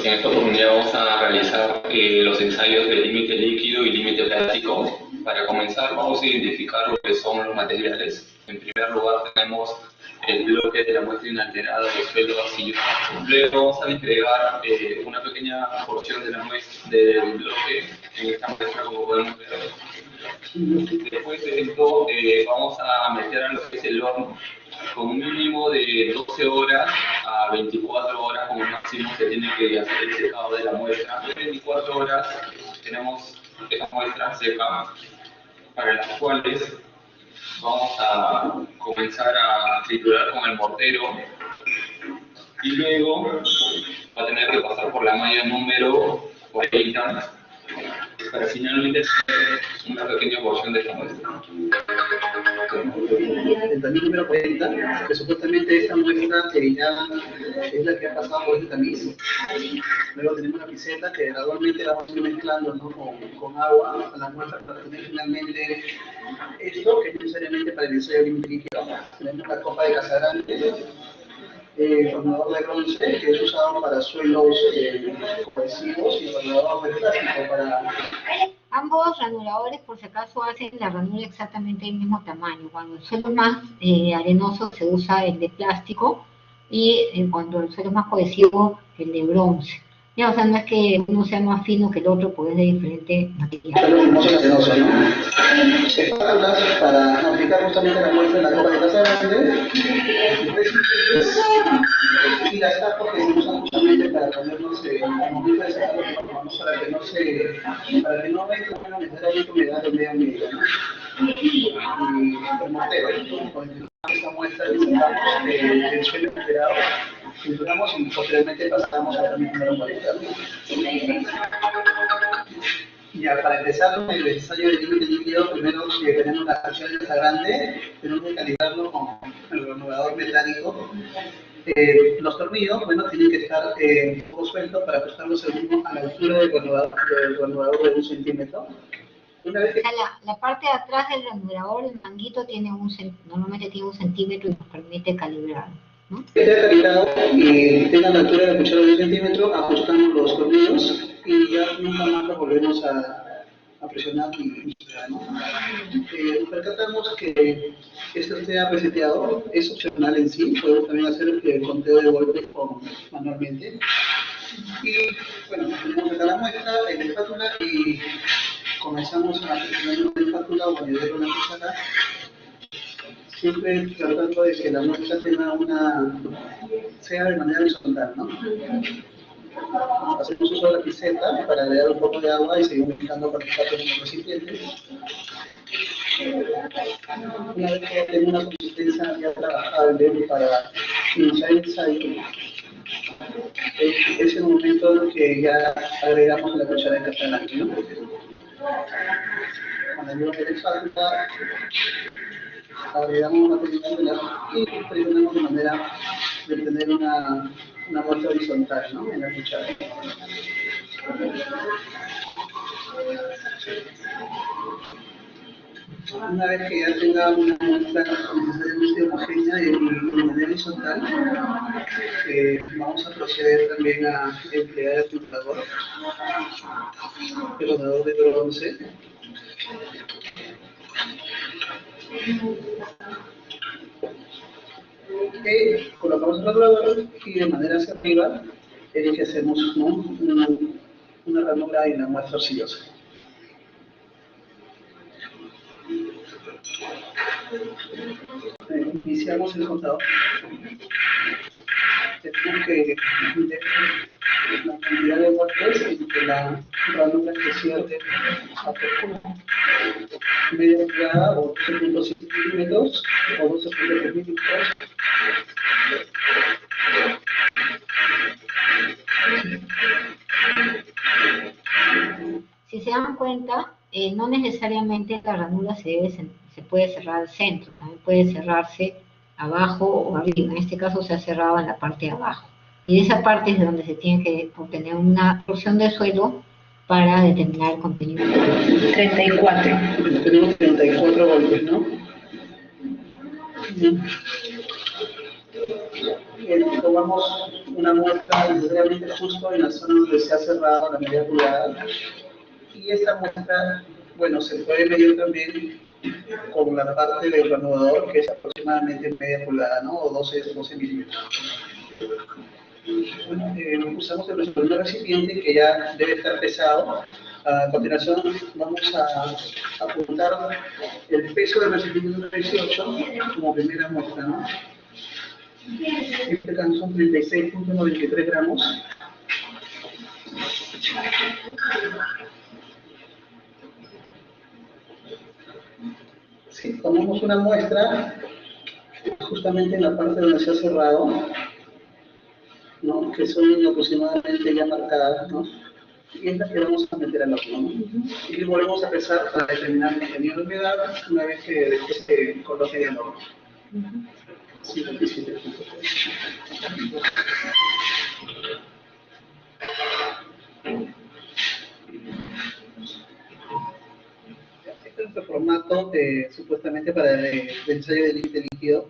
En esta oportunidad vamos a realizar los ensayos de límite líquido y límite plástico. Para comenzar vamos a identificar lo que son los materiales. En primer lugar tenemos el bloque de la muestra inalterada de suelo vacío. Luego vamos a entregar una pequeña porción de la muestra del bloque en esta muestra, como podemos ver. Después de esto vamos a meter a lo que es el horno con un mínimo de 12 horas a 24 horas, como máximo se tiene que hacer el secado de la muestra. En 24 horas tenemos esta muestra seca, para las cuales vamos a comenzar a triturar con el mortero y luego va a tener que pasar por la malla número 40 para finalmente hacer una pequeña porción de esta muestra. El tamiz número 40, que supuestamente esta muestra ya es la que ha pasado por este tamiz. Luego tenemos una piseta que gradualmente la vamos a ir mezclando, ¿no? con agua a la muestra para tener finalmente esto, que es necesariamente para el ensayo de límite líquido. Tenemos la copa de Casagrande, Rondador de bronce, que es usado para suelos cohesivos, y rondador de plástico para... Ambos ranuradores, por si acaso, hacen la ranura exactamente del mismo tamaño. Cuando el suelo es más arenoso se usa el de plástico y cuando el suelo es más cohesivo, el de bronce. Ya, o sea, no es que uno sea más fino que el otro, pues es de diferente material. Suelos hermosos arenosos, ¿no? Espátulas para aplicar justamente la muestra en la copa de taza grande, y las tapas que se usan justamente para ponernos al momento de sacar lo que tomamos, para que no entre necesariamente humedad del medio ambiente, ¿no? Y el mortero, ¿no? Con esta muestra que sacamos del suelo generado, filtramos y posteriormente pasamos a también a la ya, para empezar con el ensayo de límite líquido, primero tenemos la presión de grande, tenemos que calibrarlo con el renovador metálico. Los tornillos, bueno, tienen que estar un poco sueltos para ajustarlos a la altura del renovador de 1 centímetro. Una vez que... O sea, la parte de atrás del ranurador, el manguito, normalmente tiene 1 centímetro y nos permite calibrar, ¿no? Que esté calibrado y tenga la altura de la cuchara de 1 centímetro, ajustamos los tornillos y ya nunca más lo volvemos a presionar y girar, ¿no? Percatamos que esto esté reseteado, es opcional en sí, podemos también hacer el conteo de golpes manualmente. Y bueno, tenemos acá la muestra, la espátula, y comenzamos a presionar la espátula o a nivelar una cuchara, siempre tratando de que la muestra sea de manera horizontal, ¿no? Hacemos uso de la pinceta para agregar un poco de agua y seguimos mezclando con los patos en los recipientes. Una vez que ya tengo una consistencia ya trabajable para iniciar el ensayo, es el momento que ya agregamos la cuchara de catalán, ¿no? Con la ayuda de la espátula, agregamos una película y presionamos de manera de tener una muestra horizontal, ¿no? En la cuchara. Una vez que ya tenga una muestra necesariamente homogénea y de manera horizontal, vamos a proceder también a emplear el filtrador de bronce. Colocamos el rotulador y de manera hacia arriba es que hacemos, ¿no? una ranura y una muestra arcillosa. Iniciamos el contador. Tenemos que medir la cantidad de golpes entre la ranura que cierte a profunda, media pulgada o 12.5 centímetros o 12.3 milímetros. Si se dan cuenta, no necesariamente la ranura se puede cerrar al centro, también puede cerrarse abajo o arriba. En este caso se ha cerrado en la parte de abajo. Y de esa parte es de donde se tiene que obtener una porción de suelo para determinar el contenido. 34. Tenemos 34 golpes, ¿no? Tomamos una muestra necesariamente justo en la zona donde se ha cerrado la media pulgada. Y esta muestra, bueno, se puede medir también con la parte del reanudador, que es aproximadamente media pulgada, ¿no? O 12 milímetros. Usamos el primer recipiente que ya debe estar pesado. A continuación vamos a apuntar el peso del recipiente número 18 como primera muestra, ¿no? En este caso son 36.93 gramos. Si tomamos una muestra justamente en la parte donde se ha cerrado, ¿no? Que son aproximadamente ya marcadas, ¿no? Y es la que vamos a meter al horno, ¿no? Y volvemos a pesar para determinar el contenido de humedad una vez que después se coloque en el horno. 57.3. Este es nuestro formato supuestamente para el ensayo de límite líquido.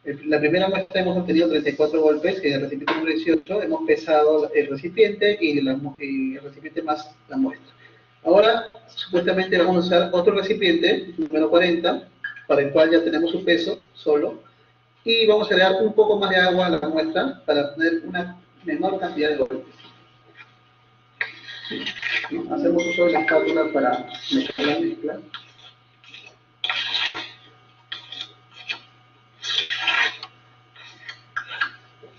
La primera muestra hemos obtenido 34 golpes en el recipiente número 18, hemos pesado el recipiente y el recipiente más la muestra. Ahora, supuestamente vamos a usar otro recipiente, número 40, para el cual ya tenemos su peso solo, y vamos a agregar un poco más de agua a la muestra para obtener una menor cantidad de golpes. Hacemos uso de la espátula para mezclar la mezcla.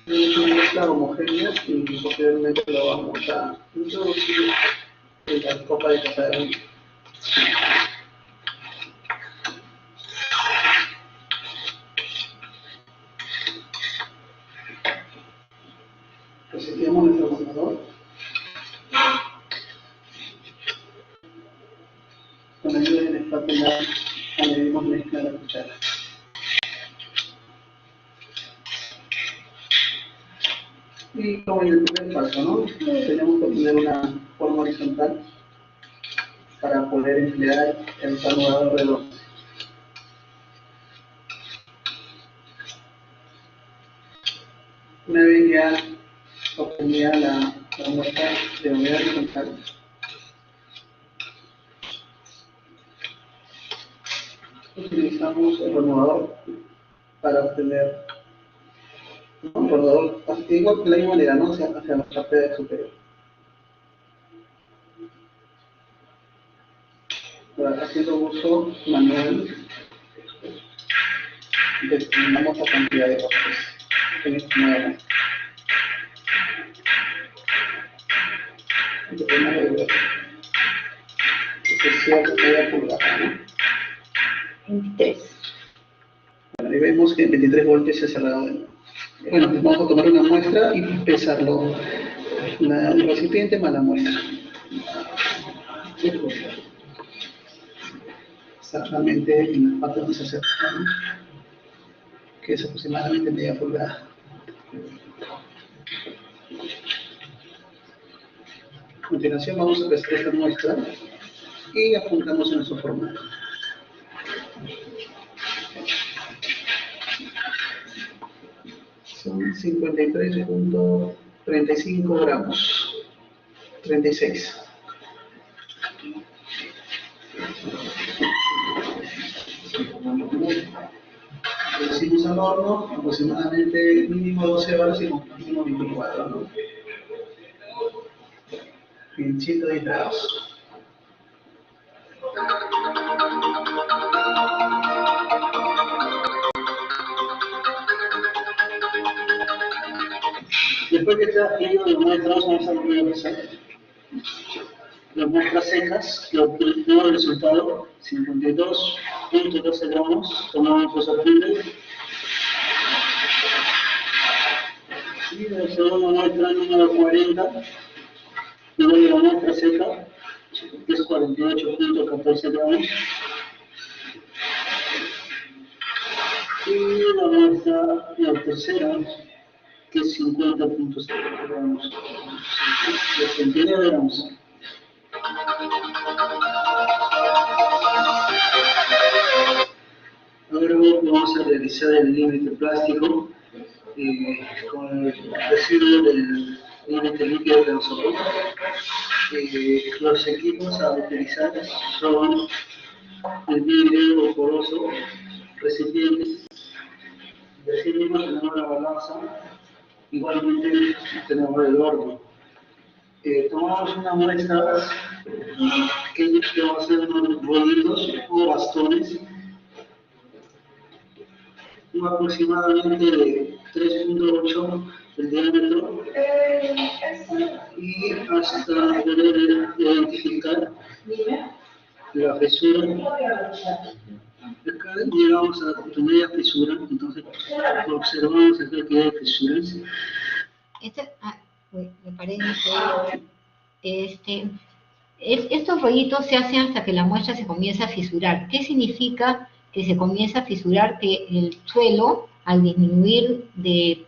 Es una mezcla homogénea y posteriormente lo vamos a introducir en la copa de cazadero. Reseteamos nuestro contador. Con la ayuda de la espátula añadimos mezcla a la cuchara. Y como en el primer paso, ¿no? Tenemos que obtener una forma horizontal para poder emplear el salvador redondo. Una vez ya obtenida la muestra de manera horizontal, utilizamos el renovador para obtener un renovador igual de la misma manera, ¿no? Hacia la parte superior. Haciendo uso manual, determinamos la cantidad de golpes en esta nueva muestra. Especial media pulgada, ¿no? 23. Bueno, ahí vemos que en 23 golpes se ha cerrado de nuevo. Bueno, pues vamos a tomar una muestra y pesarlo. El recipiente más la muestra. Exactamente en la parte donde se acerca, ¿no? Que es aproximadamente media pulgada. A continuación vamos a pesar esta muestra y apuntamos en nuestro formato. Son 53.35 gramos. 36. Lo hicimos al horno aproximadamente mínimo 12 horas y mínimo 24, ¿no? En 110 grados. Después que está frío de muestras, vamos a revisar las muestras secas que obtuvimos el resultado 52.12 gramos. Tomamos los apuntes y la segunda muestra número 40, luego de la muestra seca, que es 48.14 gramos, y la tercera, que es 50.7 gramos, 69 gramos. Ahora vamos a realizar el límite plástico con el residuo del límite líquido que nosotros. Los equipos a utilizar son el vidrio poroso, recipientes, y así mismo tenemos la balanza, igualmente tenemos el horno. Tomamos una muestra que va a ser unos rollitos o bastones, aproximadamente de 3.8 el diámetro, y hasta poder identificar la fisura. Acá llegamos a tu media fisura, entonces observamos acá que hay fisuras. Me parece estos rollitos se hacen hasta que la muestra se comienza a fisurar. ¿Qué significa que se comienza a fisurar? Que el suelo, al disminuir de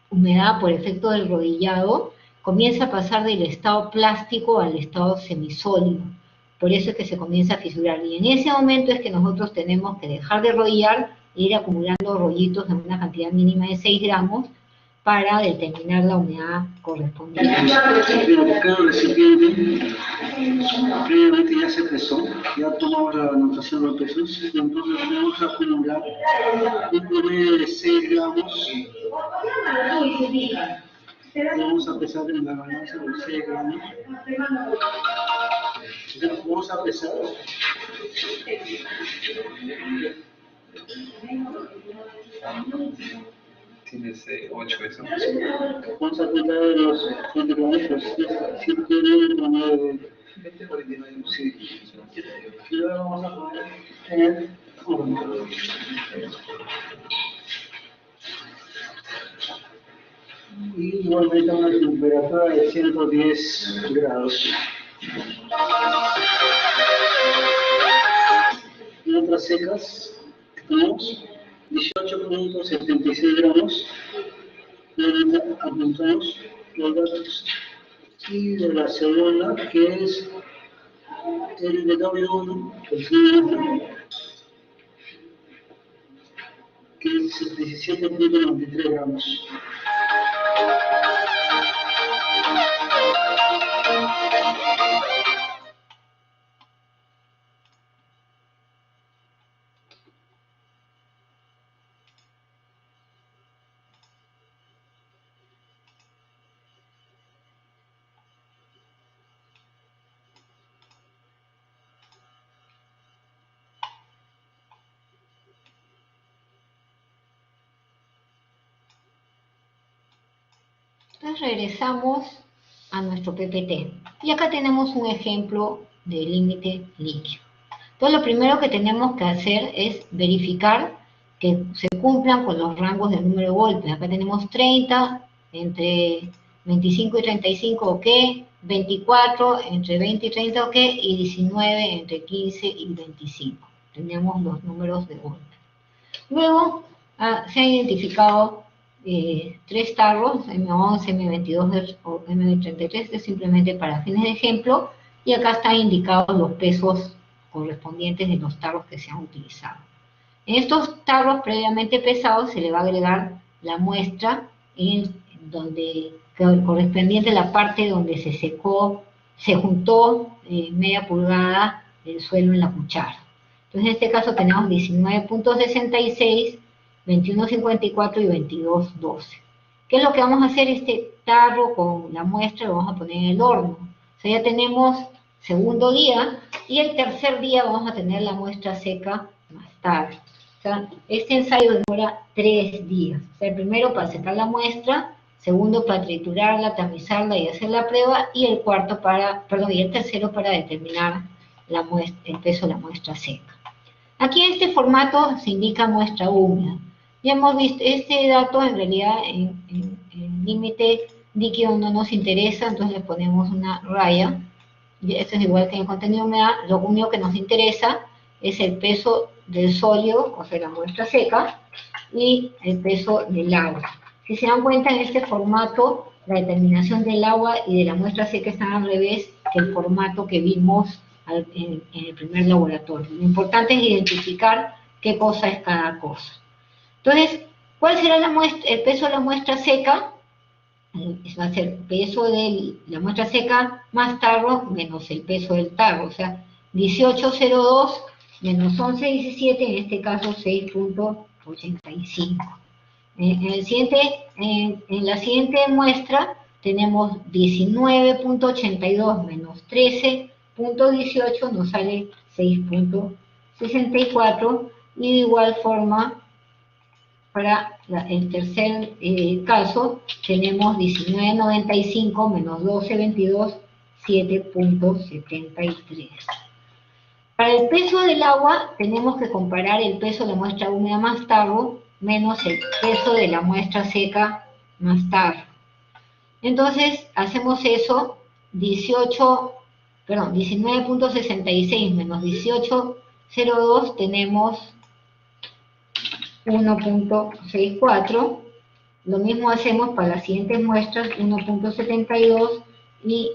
humedad por efecto del rodillado, comienza a pasar del estado plástico al estado semisólido. Por eso es que se comienza a fisurar. Y en ese momento es que nosotros tenemos que dejar de rodillar ir acumulando rollitos en una cantidad mínima de 6 gramos para determinar la humedad correspondiente. Bien, cada recipiente previamente ya se pesó, ya tomamos la anotación de los pesos, entonces vamos a acumular un promedio de 6 gramos. Vamos a pesar en la balanza de 6 gramos. Vamos a pesar. Tienes 8 eso. Vamos a contar los 20 gramos, si tiene un promedio de 20,49. Sí. Y ahora vamos a poner el horno. Y igualmente a una temperatura de 110 grados. Y otras secas que tenemos 18,76 gramos. Apuntamos los datos. Y de la segunda, que es el de W1, el segundo, que es 17,93 gramos. Entonces regresamos a nuestro PPT. Y acá tenemos un ejemplo de límite líquido. Entonces lo primero que tenemos que hacer es verificar que se cumplan con los rangos de número de golpes. Acá tenemos 30, entre 25 y 35, ok. 24, entre 20 y 30, ok. Y 19, entre 15 y 25. Tenemos los números de golpe. Luego se han identificado 3 tarros, M11, M22 o M33, es simplemente para fines de ejemplo, y acá están indicados los pesos correspondientes de los tarros que se han utilizado. En estos tarros previamente pesados se le va a agregar la muestra correspondiente a la parte donde se secó, se juntó media pulgada del suelo en la cuchara. Entonces en este caso tenemos 19,66, 21,54 y 22,12. ¿Qué es lo que vamos a hacer? Este tarro con la muestra lo vamos a poner en el horno. O sea, ya tenemos segundo día y el tercer día vamos a tener la muestra seca más tarde. O sea, este ensayo demora 3 días. O sea, el primero para secar la muestra, segundo para triturarla, tamizarla y hacer la prueba, y el tercero para determinar el peso de la muestra seca. Aquí en este formato se indica muestra húmeda. Ya hemos visto, este dato en realidad en límite líquido no nos interesa, entonces le ponemos una raya. Y esto es igual que en el contenido de humedad, lo único que nos interesa es el peso del sólido, o sea, la muestra seca, y el peso del agua. Si se dan cuenta, en este formato, la determinación del agua y de la muestra seca están al revés que el formato que vimos en el primer laboratorio. Lo importante es identificar qué cosa es cada cosa. Entonces, ¿cuál será el peso de la muestra seca? Va a ser el peso de la muestra seca más tarro menos el peso del tarro, o sea, 18,02 menos 11,17, en este caso 6,85. En la siguiente muestra tenemos 19,82 menos 13,18, nos sale 6,64, y de igual forma para el tercer caso tenemos 19,95 menos 12,22, 7,73. Para el peso del agua tenemos que comparar el peso de la muestra húmeda más tarro menos el peso de la muestra seca más tarro. Entonces hacemos eso, 19,66 menos 18,02 tenemos 1,64. Lo mismo hacemos para las siguientes muestras, 1,72 y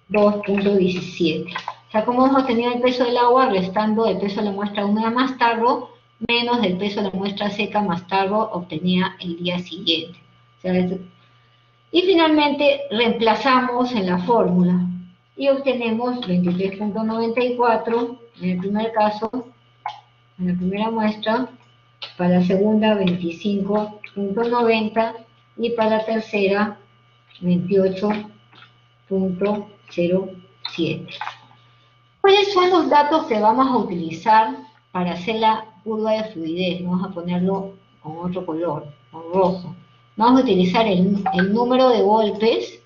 2,17. O sea, como hemos obtenido el peso del agua restando el peso de la muestra húmeda más tardo, menos el peso de la muestra seca más tardo obtenida el día siguiente. O sea, y finalmente reemplazamos en la fórmula y obtenemos 23.94 en el primer caso, en la primera muestra, para la segunda 25.90 y para la tercera 28.07. ¿Cuáles son los datos que vamos a utilizar para hacer la curva de fluidez? Vamos a ponerlo con otro color, con rojo. Vamos a utilizar el número de golpes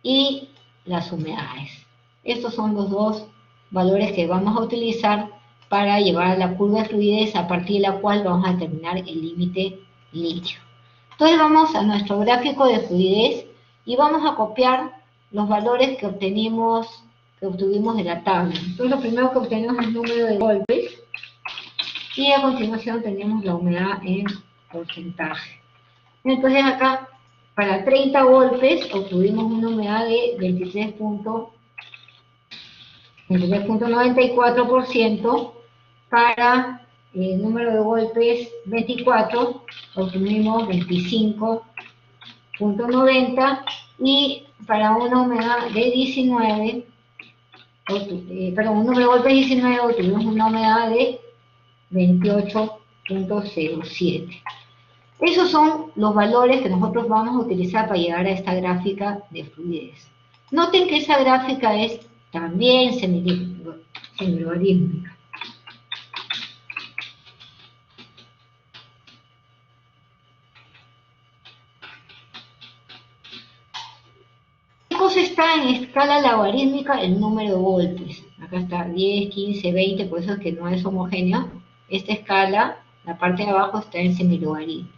y las humedades. Estos son los dos valores que vamos a utilizar para llevar a la curva de fluidez, a partir de la cual vamos a determinar el límite líquido. Entonces vamos a nuestro gráfico de fluidez y vamos a copiar los valores que obtuvimos de la tabla. Entonces lo primero que obtenemos es el número de golpes y a continuación tenemos la humedad en porcentaje. Entonces acá, para 30 golpes, obtuvimos una humedad de 23.94%, para el número de golpes 24, obtuvimos 25.90, y para una humedad de 19, un número de golpes 19, obtuvimos una humedad de 28.07. Esos son los valores que nosotros vamos a utilizar para llegar a esta gráfica de fluidez. Noten que esa gráfica es también semilogarítmica. ¿Qué cosa está en escala logarítmica? El número de golpes. Acá está 10, 15, 20, por eso es que no es homogénea. Esta escala, la parte de abajo, está en semilogarítmico.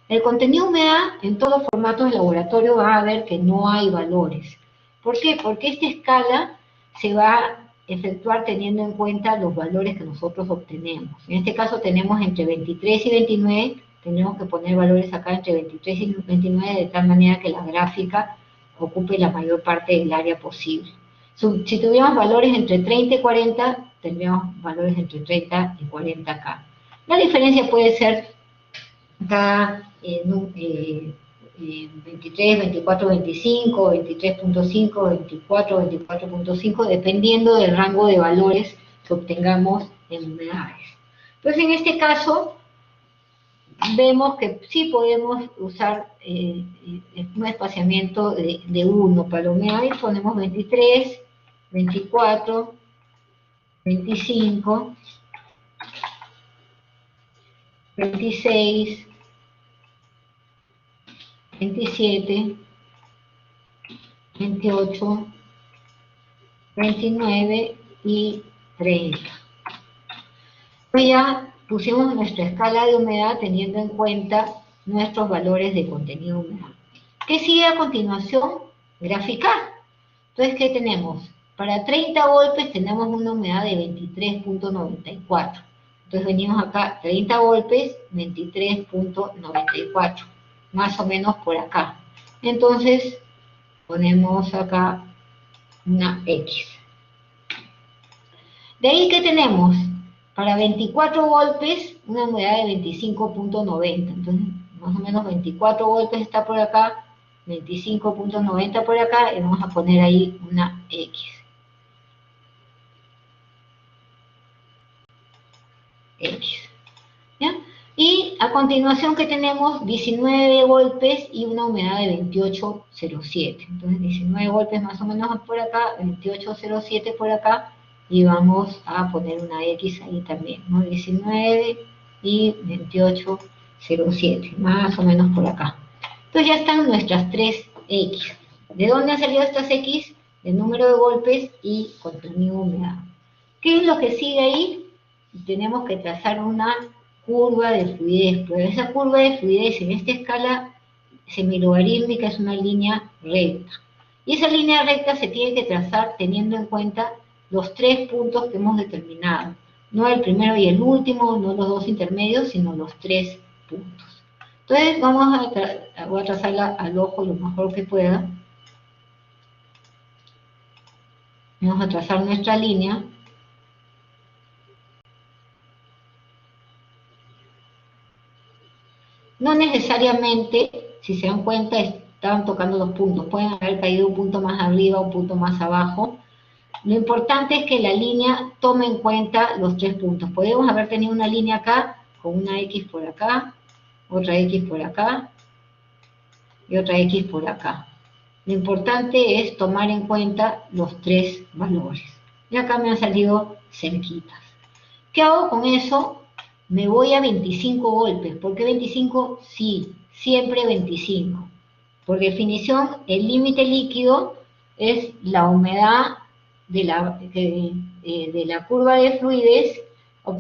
El contenido humedad, en todos los formatos de laboratorio va a ver que no hay valores. ¿Por qué? Porque esta escala se va a efectuar teniendo en cuenta los valores que nosotros obtenemos. En este caso tenemos entre 23 y 29, tenemos que poner valores acá entre 23 y 29 de tal manera que la gráfica ocupe la mayor parte del área posible. Si tuviéramos valores entre 30 y 40, tendríamos valores entre 30 y 40 acá. La diferencia puede ser cada 23, 24, 25, 23.5, 24, 24.5, dependiendo del rango de valores que obtengamos en humedades. Entonces, en este caso, vemos que sí podemos usar un espaciamiento de 1 para la humedad, y ponemos 23, 24, 25, 26, 27, 28, 29 y 30. Pues ya pusimos nuestra escala de humedad teniendo en cuenta nuestros valores de contenido humedad. ¿Qué sigue a continuación? Graficar. Entonces, ¿qué tenemos? Para 30 golpes tenemos una humedad de 23.94. Entonces venimos acá, 30 golpes, 23.94. Más o menos por acá. Entonces, ponemos acá una X. De ahí, ¿qué tenemos? Para 24 golpes, una humedad de 25.90. Entonces, más o menos 24 golpes está por acá, 25.90 por acá, y vamos a poner ahí una X. ¿Ya? Y a continuación, que tenemos 19 golpes y una humedad de 28.07. Entonces 19 golpes más o menos por acá, 28.07 por acá, y vamos a poner una X ahí también, ¿no? 19 y 28.07, más o menos por acá. Entonces ya están nuestras 3 X. ¿De dónde han salido estas X? El número de golpes y contenido humedad. ¿Qué es lo que sigue ahí? Tenemos que trazar una curva de fluidez, pero esa curva de fluidez en esta escala semilogarítmica es una línea recta. Y esa línea recta se tiene que trazar teniendo en cuenta los 3 puntos que hemos determinado. No el primero y el último, no los dos intermedios, sino los 3 puntos. Entonces voy a trazarla al ojo lo mejor que pueda. Vamos a trazar nuestra línea. No necesariamente, si se dan cuenta, estaban tocando los puntos. Pueden haber caído un punto más arriba, un punto más abajo. Lo importante es que la línea tome en cuenta los 3 puntos. Podemos haber tenido una línea acá, con una X por acá, otra X por acá, y otra X por acá. Lo importante es tomar en cuenta los 3 valores. Y acá me han salido cerquitas. ¿Qué hago con eso? Me voy a 25 golpes. ¿Por qué 25? Sí, siempre 25. Por definición, el límite líquido es la humedad de la curva de fluidez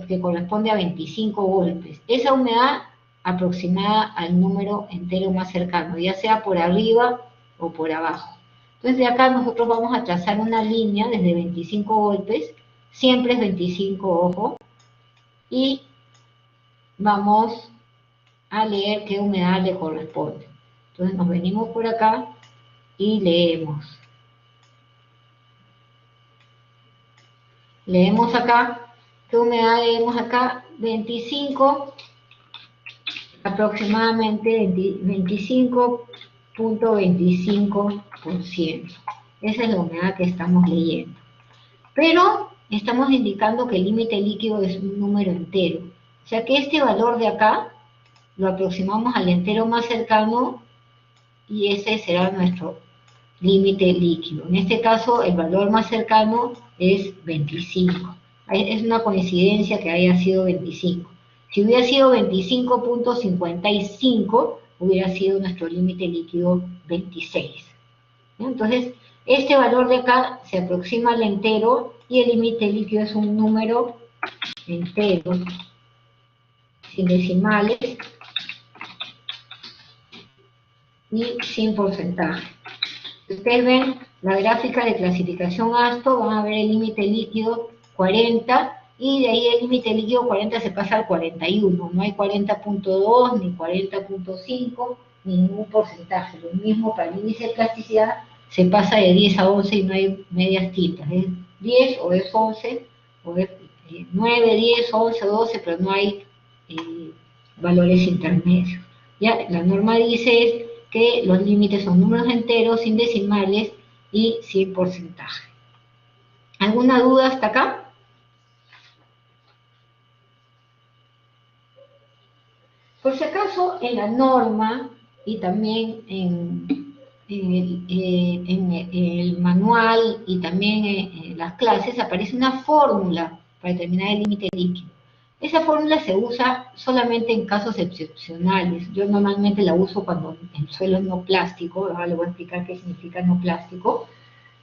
que corresponde a 25 golpes. Esa humedad aproximada al número entero más cercano, ya sea por arriba o por abajo. Entonces de acá nosotros vamos a trazar una línea desde 25 golpes, siempre es 25, ojo, y vamos a leer qué humedad le corresponde. Entonces nos venimos por acá y leemos. Leemos acá, ¿qué humedad leemos acá? 25, aproximadamente 25.25%. Esa es la humedad que estamos leyendo. Pero estamos indicando que el límite líquido es un número entero. O sea que este valor de acá lo aproximamos al entero más cercano y ese será nuestro límite líquido. En este caso, el valor más cercano es 25. Es una coincidencia que haya sido 25. Si hubiera sido 25.55, hubiera sido nuestro límite líquido 26. Entonces, este valor de acá se aproxima al entero y el límite líquido es un número entero, sin decimales y sin porcentaje. Si ustedes ven la gráfica de clasificación ASTO, van a ver el límite líquido 40 y de ahí el límite líquido 40 se pasa al 41. No hay 40.2 ni 40.5, ningún porcentaje. Lo mismo para el índice de plasticidad, se pasa de 10 a 11 y no hay medias tintas. Es 10 o es 11, o es 9, 10, 11, 12, pero no hay valores intermedios. Ya, la norma dice que los límites son números enteros, sin decimales y sin porcentaje. ¿Alguna duda hasta acá? Por si acaso, en la norma y también en el manual y también en las clases aparece una fórmula para determinar el límite líquido. Esa fórmula se usa solamente en casos excepcionales. Yo normalmente la uso cuando el suelo es no plástico. Ahora le voy a explicar qué significa no plástico.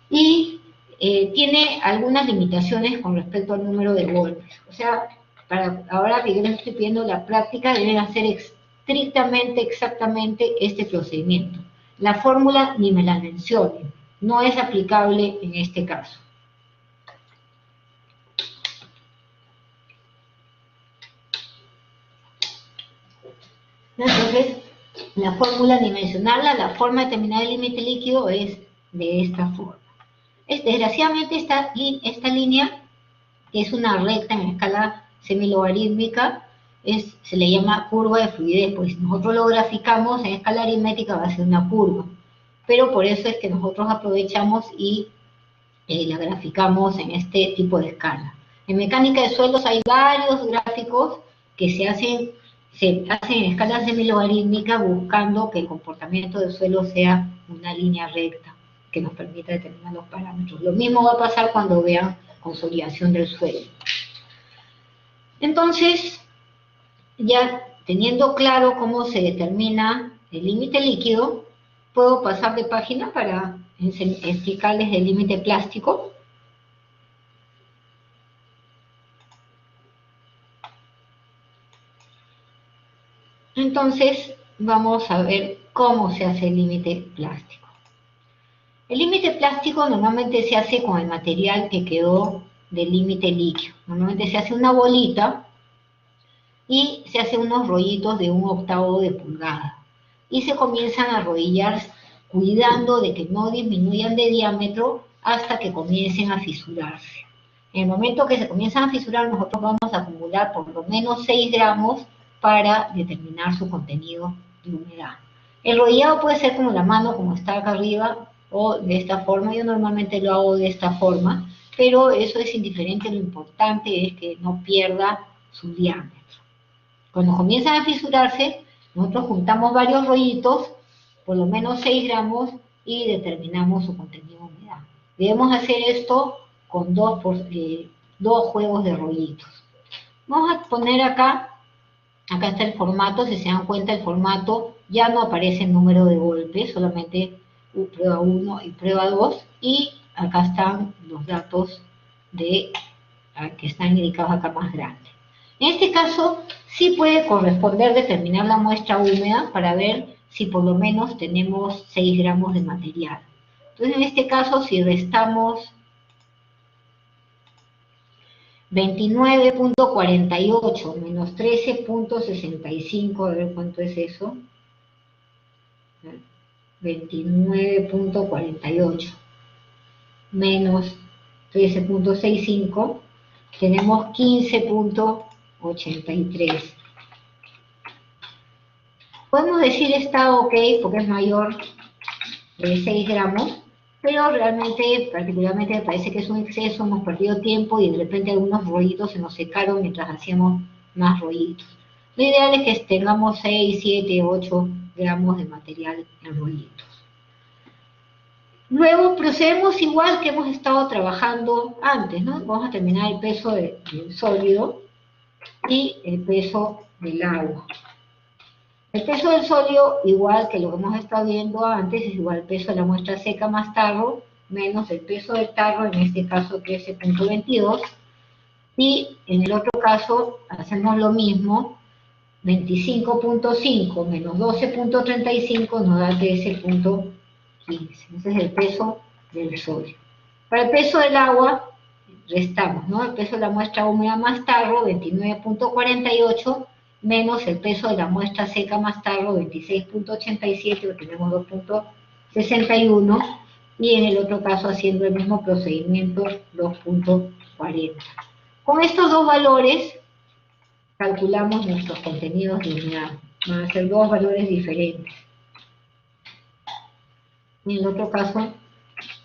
Y tiene algunas limitaciones con respecto al número de golpes. O sea, ahora que yo les estoy pidiendo la práctica, deben hacer estrictamente, exactamente este procedimiento. La fórmula ni me la mencionen. No es aplicable en este caso. Entonces, la fórmula ni mencionarla, la forma de determinar el límite líquido es de esta forma. Desgraciadamente esta línea, que es una recta en escala semilogarítmica, se le llama curva de fluidez, pues si nosotros lo graficamos en escala aritmética va a ser una curva, pero por eso es que nosotros aprovechamos y la graficamos en este tipo de escala. En mecánica de suelos hay varios gráficos que se hacen en escala semilogarítmica buscando que el comportamiento del suelo sea una línea recta que nos permita determinar los parámetros. Lo mismo va a pasar cuando vean consolidación del suelo. Entonces, ya teniendo claro cómo se determina el límite líquido, puedo pasar de página para explicarles el límite plástico. Entonces, vamos a ver cómo se hace el límite plástico. El límite plástico normalmente se hace con el material que quedó del límite líquido. Normalmente se hace una bolita y se hace unos rollitos de 1/8 de pulgada. Y se comienzan a arrodillar cuidando de que no disminuyan de diámetro hasta que comiencen a fisurarse. En el momento que se comienzan a fisurar, nosotros vamos a acumular por lo menos 6 gramos para determinar su contenido de humedad. El rollado puede ser como la mano, como está acá arriba, o de esta forma. Yo normalmente lo hago de esta forma, pero eso es indiferente. Lo importante es que no pierda su diámetro. Cuando comienzan a fisurarse, nosotros juntamos varios rollitos, por lo menos 6 gramos, y determinamos su contenido de humedad. Debemos hacer esto con dos juegos de rollitos. Vamos a poner acá está el formato. Si se dan cuenta, el formato ya no aparece el número de golpes, solamente prueba 1 y prueba 2, y acá están los datos que están indicados acá más grandes. En este caso, sí puede corresponder determinar la muestra húmeda para ver si por lo menos tenemos 6 gramos de material. Entonces, en este caso, si restamos 29.48 menos 13.65, a ver cuánto es eso. 29.48 menos 13.65, tenemos 15.83. Podemos decir está ok porque es mayor de 6 gramos, pero realmente, particularmente me parece que es un exceso, hemos perdido tiempo y de repente algunos rollitos se nos secaron mientras hacíamos más rollitos. Lo ideal es que tengamos 6, 7, 8 gramos de material en rollitos. Luego procedemos igual que hemos estado trabajando antes, ¿no? Vamos a terminar el peso del sólido y el peso del agua. El peso del sólido, igual que lo que hemos estado viendo antes, es igual al peso de la muestra seca más tarro, menos el peso del tarro, en este caso 13.22, y en el otro caso hacemos lo mismo, 25.5 menos 12.35 nos da 13.15, ese es el peso del sodio. Para el peso del agua, restamos, ¿no? El peso de la muestra húmeda más tarro, 29.48, menos el peso de la muestra seca más tarro, 26.87, tenemos 2.61, y en el otro caso haciendo el mismo procedimiento, 2.40. Con estos dos valores calculamos nuestros contenidos de humedad. Van a ser dos valores diferentes. En el otro caso,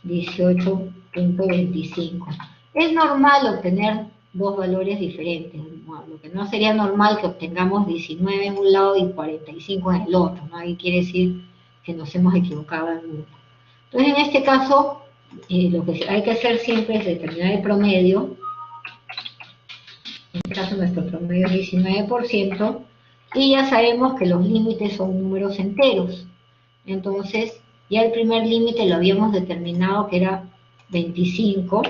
18.25. Es normal obtener dos valores diferentes. Lo que no sería normal que obtengamos 19 en un lado y 45 en el otro, ¿no? Ahí quiere decir que nos hemos equivocado en uno. Entonces, en este caso, lo que hay que hacer siempre es determinar el promedio. En este caso, nuestro promedio es 19%, y ya sabemos que los límites son números enteros. Entonces, ya el primer límite lo habíamos determinado que era 25.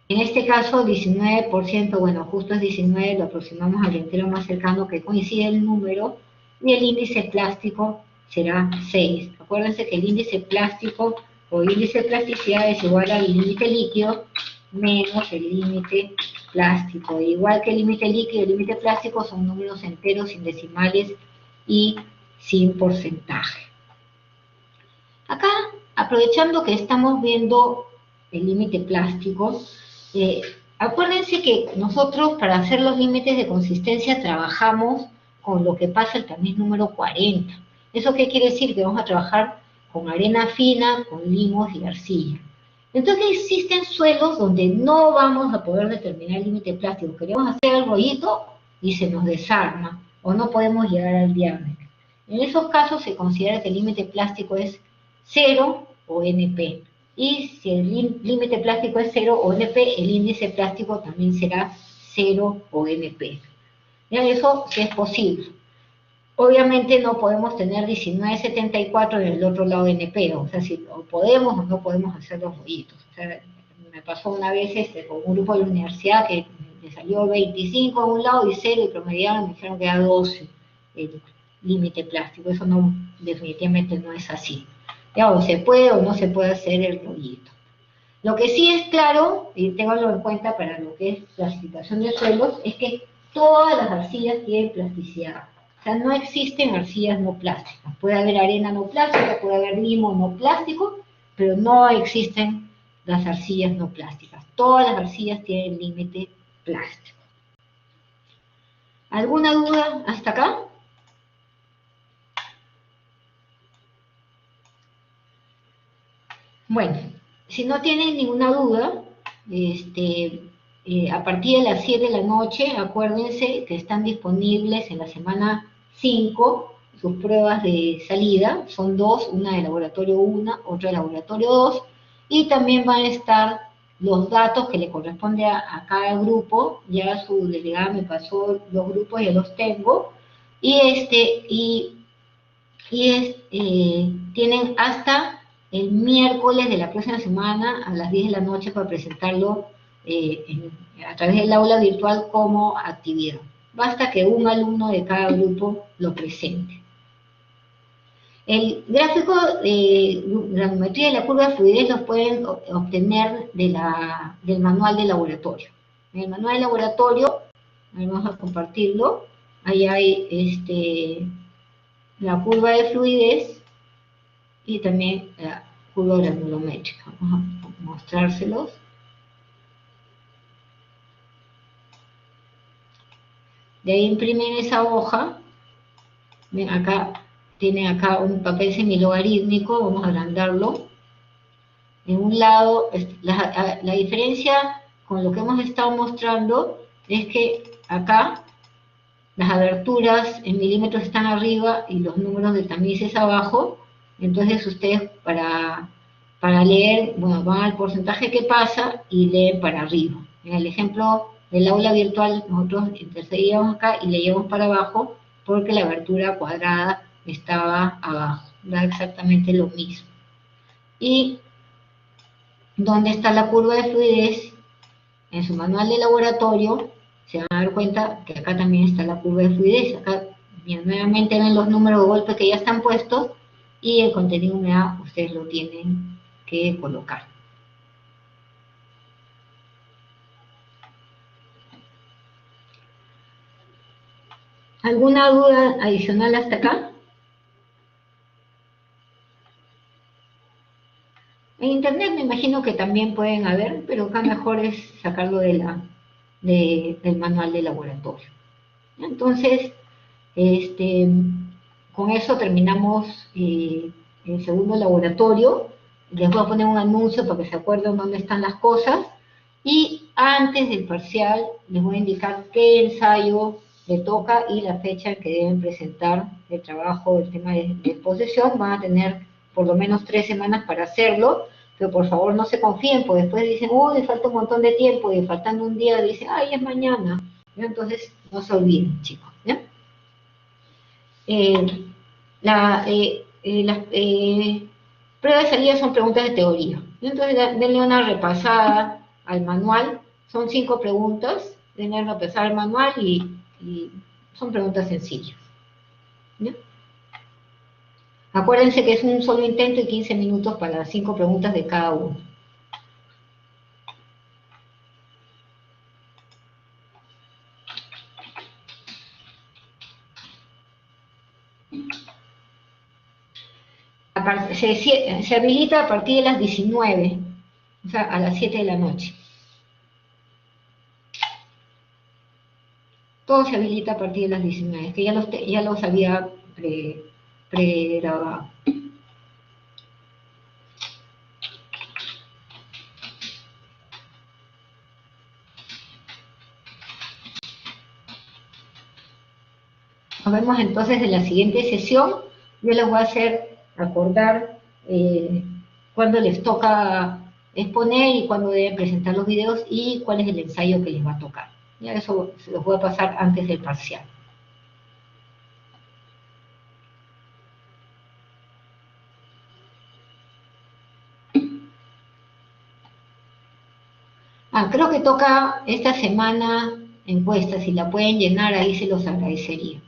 En este caso, 19%, bueno, justo es 19, lo aproximamos al entero más cercano que coincide el número, y el índice plástico será 6. Acuérdense que el índice plástico o índice de plasticidad es igual al límite líquido menos el límite plástico. Igual que el límite líquido y el límite plástico son números enteros, sin decimales y sin porcentaje. Acá, aprovechando que estamos viendo el límite plástico, acuérdense que nosotros para hacer los límites de consistencia trabajamos con lo que pasa el tamiz número 40. ¿Eso qué quiere decir? Que vamos a trabajar con arena fina, con limos y arcilla. Entonces existen suelos donde no vamos a poder determinar el límite plástico. Queremos hacer el rollito y se nos desarma, o no podemos llegar al diámetro. En esos casos se considera que el límite plástico es 0 o NP. Y si el límite plástico es 0 o NP, el índice plástico también será 0 o NP. Ya, eso sí es posible. Obviamente no podemos tener 19.74 en el otro lado de NP, o sea, si o podemos o no podemos hacer los rollitos. O sea, me pasó una vez con un grupo de la universidad que le salió 25 a un lado y 0 y promediaron, me dijeron que era 12 el límite plástico. Eso no, definitivamente no es así. Ya, o se puede o no se puede hacer el rollito. Lo que sí es claro, y ténganlo en cuenta para lo que es clasificación de suelos, es que todas las arcillas tienen plasticidad. O sea, no existen arcillas no plásticas. Puede haber arena no plástica, puede haber limo no plástico, pero no existen las arcillas no plásticas. Todas las arcillas tienen límite plástico. ¿Alguna duda hasta acá? Bueno, si no tienen ninguna duda, a partir de las 7 de la noche, acuérdense que están disponibles en la semana 5 sus pruebas de salida, son dos, una de laboratorio 1, otra de laboratorio 2, y también van a estar los datos que le corresponde a cada grupo. Ya su delegada me pasó los grupos, ya los tengo, tienen hasta el miércoles de la próxima semana a las 10 de la noche para presentarlo a través del aula virtual como actividad. Basta que un alumno de cada grupo lo presente. El gráfico de granulometría y la curva de fluidez los pueden obtener del manual de laboratorio. En el manual de laboratorio, vamos a compartirlo, ahí hay la curva de fluidez y también la curva granulométrica. Vamos a mostrárselos. De ahí imprimen esa hoja. Ven acá, tienen acá un papel semilogarítmico, vamos a agrandarlo. En un lado, la diferencia con lo que hemos estado mostrando es que acá las aberturas en milímetros están arriba y los números de tamices abajo. Entonces ustedes para leer, bueno, van al porcentaje que pasa y leen para arriba. En el ejemplo del aula virtual, nosotros intercedíamos acá y leíamos para abajo porque la abertura cuadrada estaba abajo. Da exactamente lo mismo. Y ¿dónde está la curva de fluidez? En su manual de laboratorio se van a dar cuenta que acá también está la curva de fluidez. Acá nuevamente ven los números de golpe que ya están puestos y el contenido de humedad ustedes lo tienen que colocar. ¿Alguna duda adicional hasta acá? En internet me imagino que también pueden haber, pero acá mejor es sacarlo del manual de laboratorio. Entonces, con eso terminamos el segundo laboratorio. Les voy a poner un anuncio para que se acuerden dónde están las cosas. Y antes del parcial les voy a indicar qué ensayo le toca y la fecha en que deben presentar el trabajo del tema de exposición. Van a tener por lo menos 3 semanas para hacerlo, pero por favor no se confíen, porque después dicen, uy, falta un montón de tiempo, y faltando un día dicen, ay, es mañana. Entonces, no se olviden, chicos. ¿Ya? Las pruebas de salida son preguntas de teoría. Entonces, denle una repasada al manual. Son 5 preguntas, denle una repasada al manual y son preguntas sencillas. ¿Ya? Acuérdense que es un solo intento y 15 minutos para las 5 preguntas de cada uno. Se habilita a partir de las 19, o sea, a las 7 de la noche. Todo se habilita a partir de las 19, que ya los había pregrabado. Nos vemos entonces en la siguiente sesión. Yo les voy a hacer acordar cuándo les toca exponer y cuándo deben presentar los videos y cuál es el ensayo que les va a tocar. Ya eso se los voy a pasar antes del parcial. Creo que toca esta semana encuesta, si la pueden llenar ahí se los agradecería.